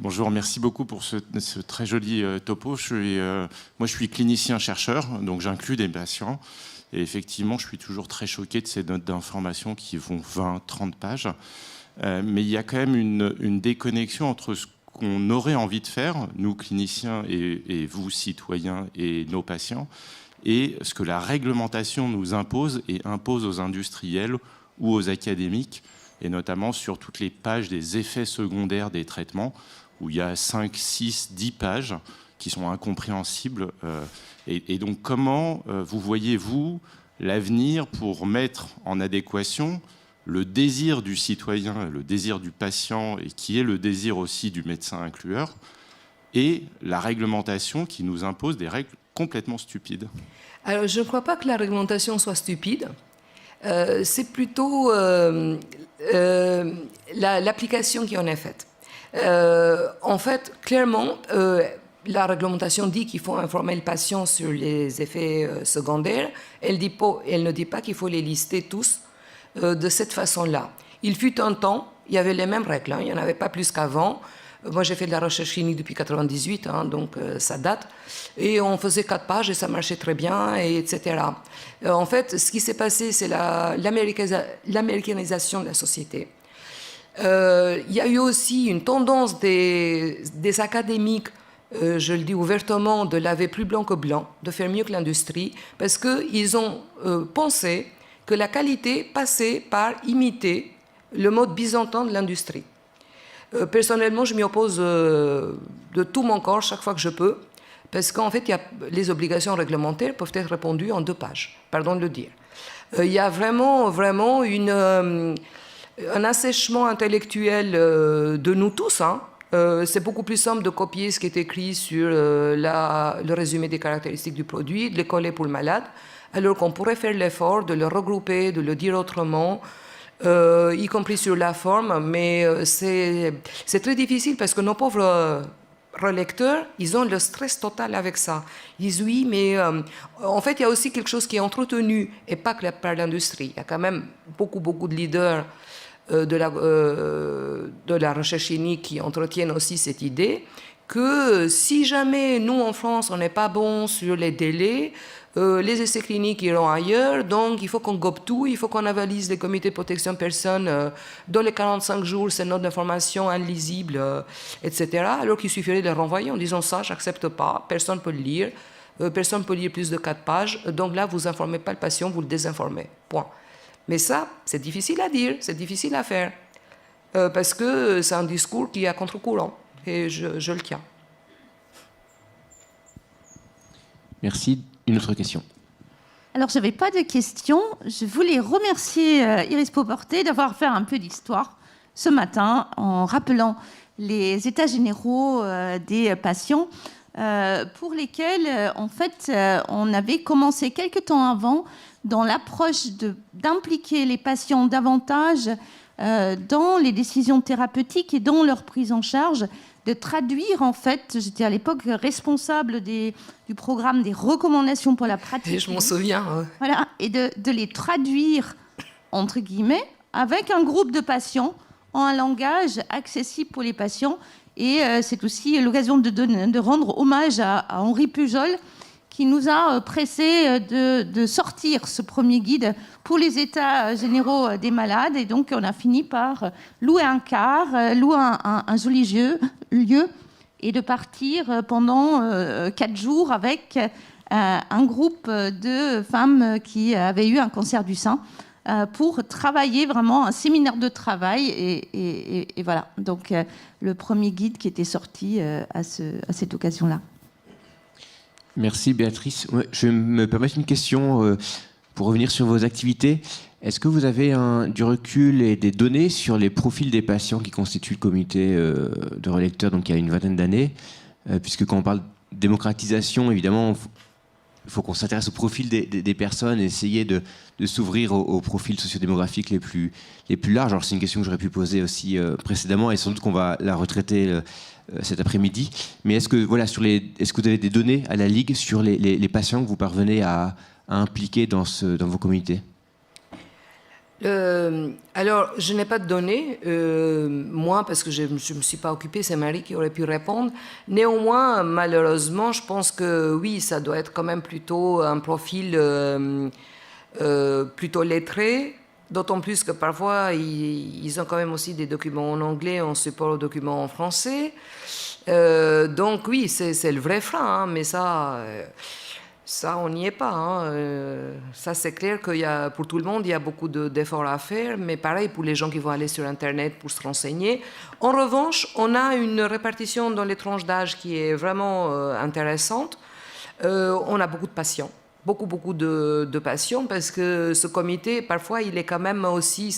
Bonjour, merci beaucoup pour ce très joli topo. Moi, je suis clinicien-chercheur, donc j'inclus des patients. Et effectivement, je suis toujours très choqué de ces notes d'information qui font 20, 30 pages. Mais il y a quand même une déconnexion entre ce qu'on aurait envie de faire, nous cliniciens et vous, citoyens, et nos patients, et ce que la réglementation nous impose et impose aux industriels ou aux académiques, et notamment sur toutes les pages des effets secondaires des traitements, où il y a 5, 6, 10 pages qui sont incompréhensibles. Et donc, comment vous voyez-vous l'avenir pour mettre en adéquation le désir du citoyen, le désir du patient, et qui est le désir aussi du médecin inclueur, et la réglementation qui nous impose des règles complètement stupides? Alors, je ne crois pas que la réglementation soit stupide. C'est plutôt l'application qui en est faite. En fait, clairement, la réglementation dit qu'il faut informer le patient sur les effets secondaires. Elle ne dit pas qu'il faut les lister tous de cette façon-là. Il fut un temps, il y avait les mêmes règles, il n'y en avait pas plus qu'avant. Moi, j'ai fait de la recherche clinique depuis 1998, donc ça date. Et on faisait 4 pages et ça marchait très bien, etc. En fait, ce qui s'est passé, c'est l'américanisation de la société. Il y a eu aussi une tendance des académiques, je le dis ouvertement, de laver plus blanc que blanc, de faire mieux que l'industrie, parce qu'ils ont pensé que la qualité passait par imiter le mode byzantin de l'industrie. Personnellement, je m'y oppose de tout mon corps chaque fois que je peux, parce qu'en fait, les obligations réglementaires peuvent être répondues en 2 pages, pardon de le dire. Il y a vraiment un assèchement intellectuel de nous tous. C'est beaucoup plus simple de copier ce qui est écrit sur le résumé des caractéristiques du produit, de le coller pour le malade, alors qu'on pourrait faire l'effort de le regrouper, de le dire autrement, y compris sur la forme, mais c'est très difficile parce que nos pauvres relecteurs, ils ont le stress total avec ça. Ils disent oui, mais en fait, il y a aussi quelque chose qui est entretenu, et pas que par l'industrie. Il y a quand même beaucoup de leaders de la recherche clinique qui entretiennent aussi cette idée que si jamais nous, en France, on n'est pas bon sur les délais, les essais cliniques iront ailleurs, donc il faut qu'on gobe tout, il faut qu'on avalise les comités de protection de personnes dans les 45 jours, ces notes d'information illisibles, etc. Alors qu'il suffirait de les renvoyer en disant ça, j'accepte pas, personne ne peut le lire, personne ne peut lire plus de 4 pages, donc là, vous n'informez pas le patient, vous le désinformez. Point. Mais ça, c'est difficile à dire, c'est difficile à faire, parce que c'est un discours qui est à contre-courant, et je le tiens. Merci. Une autre question. Alors, je n'avais pas de questions. Je voulais remercier Iris Pauporté d'avoir fait un peu d'histoire ce matin en rappelant les états généraux des patients pour lesquels, en fait, on avait commencé quelques temps avant dans l'approche d'impliquer les patients davantage dans les décisions thérapeutiques et dans leur prise en charge, de traduire, en fait, j'étais à l'époque responsable du programme des recommandations pour la pratique. Et je m'en souviens. Voilà, et de les traduire, entre guillemets, avec un groupe de patients en un langage accessible pour les patients. Et c'est aussi l'occasion de rendre hommage à Henri Pujol, qui nous a pressé de sortir ce premier guide pour les états généraux des malades. Et donc, on a fini par louer un car, louer un joli lieu et de partir pendant 4 jours avec un groupe de femmes qui avaient eu un cancer du sein pour travailler vraiment un séminaire de travail. Et voilà, donc le premier guide qui était sorti à cette occasion-là. Merci Béatrice. Je vais me permettre une question pour revenir sur vos activités. Est-ce que vous avez du recul et des données sur les profils des patients qui constituent le comité de relecteurs, donc il y a une vingtaine d'années, puisque quand on parle de démocratisation, évidemment, il faut qu'on s'intéresse au profil des personnes et essayer de s'ouvrir aux profils sociodémographiques les plus larges. Alors c'est une question que j'aurais pu poser aussi précédemment et sans doute qu'on va la retraiter cet après-midi. Mais est-ce que vous avez des données à la Ligue sur les patients que vous parvenez à impliquer dans vos comités ? Alors, je n'ai pas de données, moi, parce que je ne me suis pas occupée, c'est Marie qui aurait pu répondre. Néanmoins, malheureusement, je pense que oui, ça doit être quand même plutôt un profil plutôt lettré, d'autant plus que parfois, ils ont quand même aussi des documents en anglais en support aux documents en français. Donc oui, c'est le vrai frein, mais ça... Ça, on n'y est pas. Ça, c'est clair qu'il y a, pour tout le monde, il y a beaucoup d'efforts à faire, mais pareil pour les gens qui vont aller sur Internet pour se renseigner. En revanche, on a une répartition dans les tranches d'âge qui est vraiment intéressante. On a beaucoup de patients, beaucoup de patients, parce que ce comité, parfois, il est quand même aussi,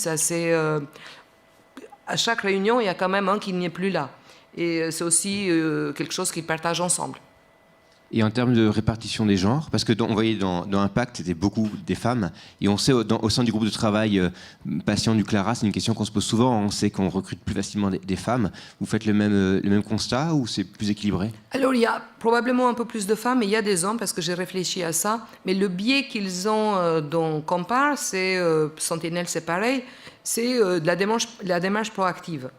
à chaque réunion, il y a quand même un qui n'est plus là. Et c'est aussi quelque chose qu'ils partagent ensemble. Et en termes de répartition des genres, parce que on voyait dans Impact, c'était beaucoup des femmes, et on sait au sein du groupe de travail patient du Clara, c'est une question qu'on se pose souvent, on sait qu'on recrute plus facilement des femmes. Vous faites le même constat ou c'est plus équilibré ? Alors il y a probablement un peu plus de femmes, mais il y a des hommes, parce que j'ai réfléchi à ça, mais le biais qu'ils ont dans Compare, c'est, Sentinelle c'est pareil, c'est de la démarche proactive.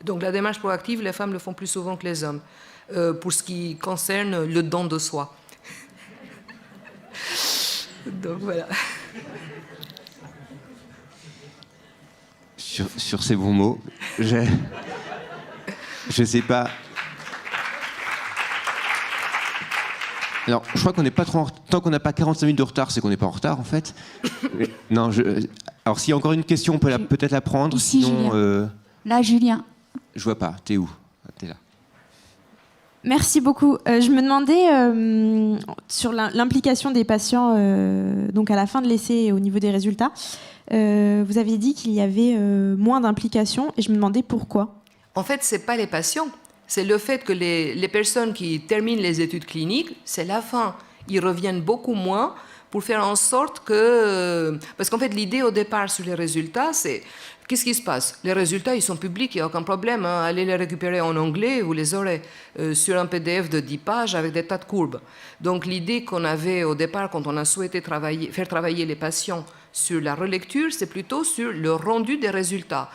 Donc la démarche proactive, les femmes le font plus souvent que les hommes. Pour ce qui concerne le don de soi. Donc voilà. Sur ces bons mots, je sais pas. Alors, je crois qu'on n'est pas trop tant qu'on n'a pas 45 minutes de retard, c'est qu'on n'est pas en retard en fait. Non, alors s'il y a encore une question, on peut peut-être la prendre. Ici, sinon, Julien. Là, Julien. Je vois pas. T'es où? T'es là. Merci beaucoup. Je me demandais sur l'implication des patients donc à la fin de l'essai et au niveau des résultats. Vous aviez dit qu'il y avait moins d'implication et je me demandais pourquoi. En fait, ce n'est pas les patients. C'est le fait que les personnes qui terminent les études cliniques, c'est la fin. Ils reviennent beaucoup moins pour faire en sorte que... Parce qu'en fait, l'idée au départ sur les résultats, c'est... Qu'est-ce qui se passe? Les résultats, ils sont publics, il n'y a aucun problème. Hein. Allez les récupérer en anglais, vous les aurez sur un PDF de 10 pages avec des tas de courbes. Donc l'idée qu'on avait au départ, quand on a souhaité faire travailler les patients sur la relecture, c'est plutôt sur le rendu des résultats.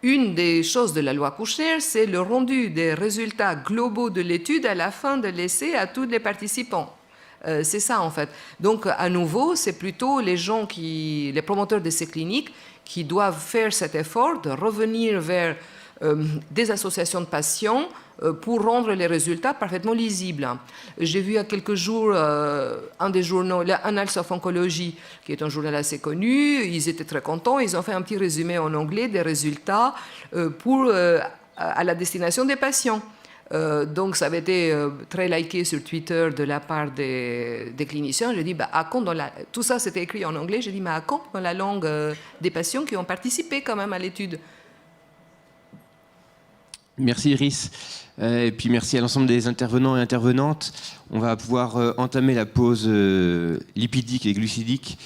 Une des choses de la loi Kouchner, c'est le rendu des résultats globaux de l'étude à la fin de l'essai à tous les participants. C'est ça en fait. Donc à nouveau, c'est plutôt les promoteurs d'essais cliniques qui doivent faire cet effort de revenir vers des associations de patients pour rendre les résultats parfaitement lisibles. J'ai vu il y a quelques jours un des journaux, l'Annals of Oncology, qui est un journal assez connu. Ils étaient très contents. Ils ont fait un petit résumé en anglais des résultats à la destination des patients. Donc ça avait été très liké sur Twitter de la part des cliniciens. J'ai dit, tout ça c'était écrit en anglais, j'ai dit, mais à quand dans la langue des patients qui ont participé quand même à l'étude? Merci Iris. Et puis merci à l'ensemble des intervenants et intervenantes. On va pouvoir entamer la pause lipidique et glucidique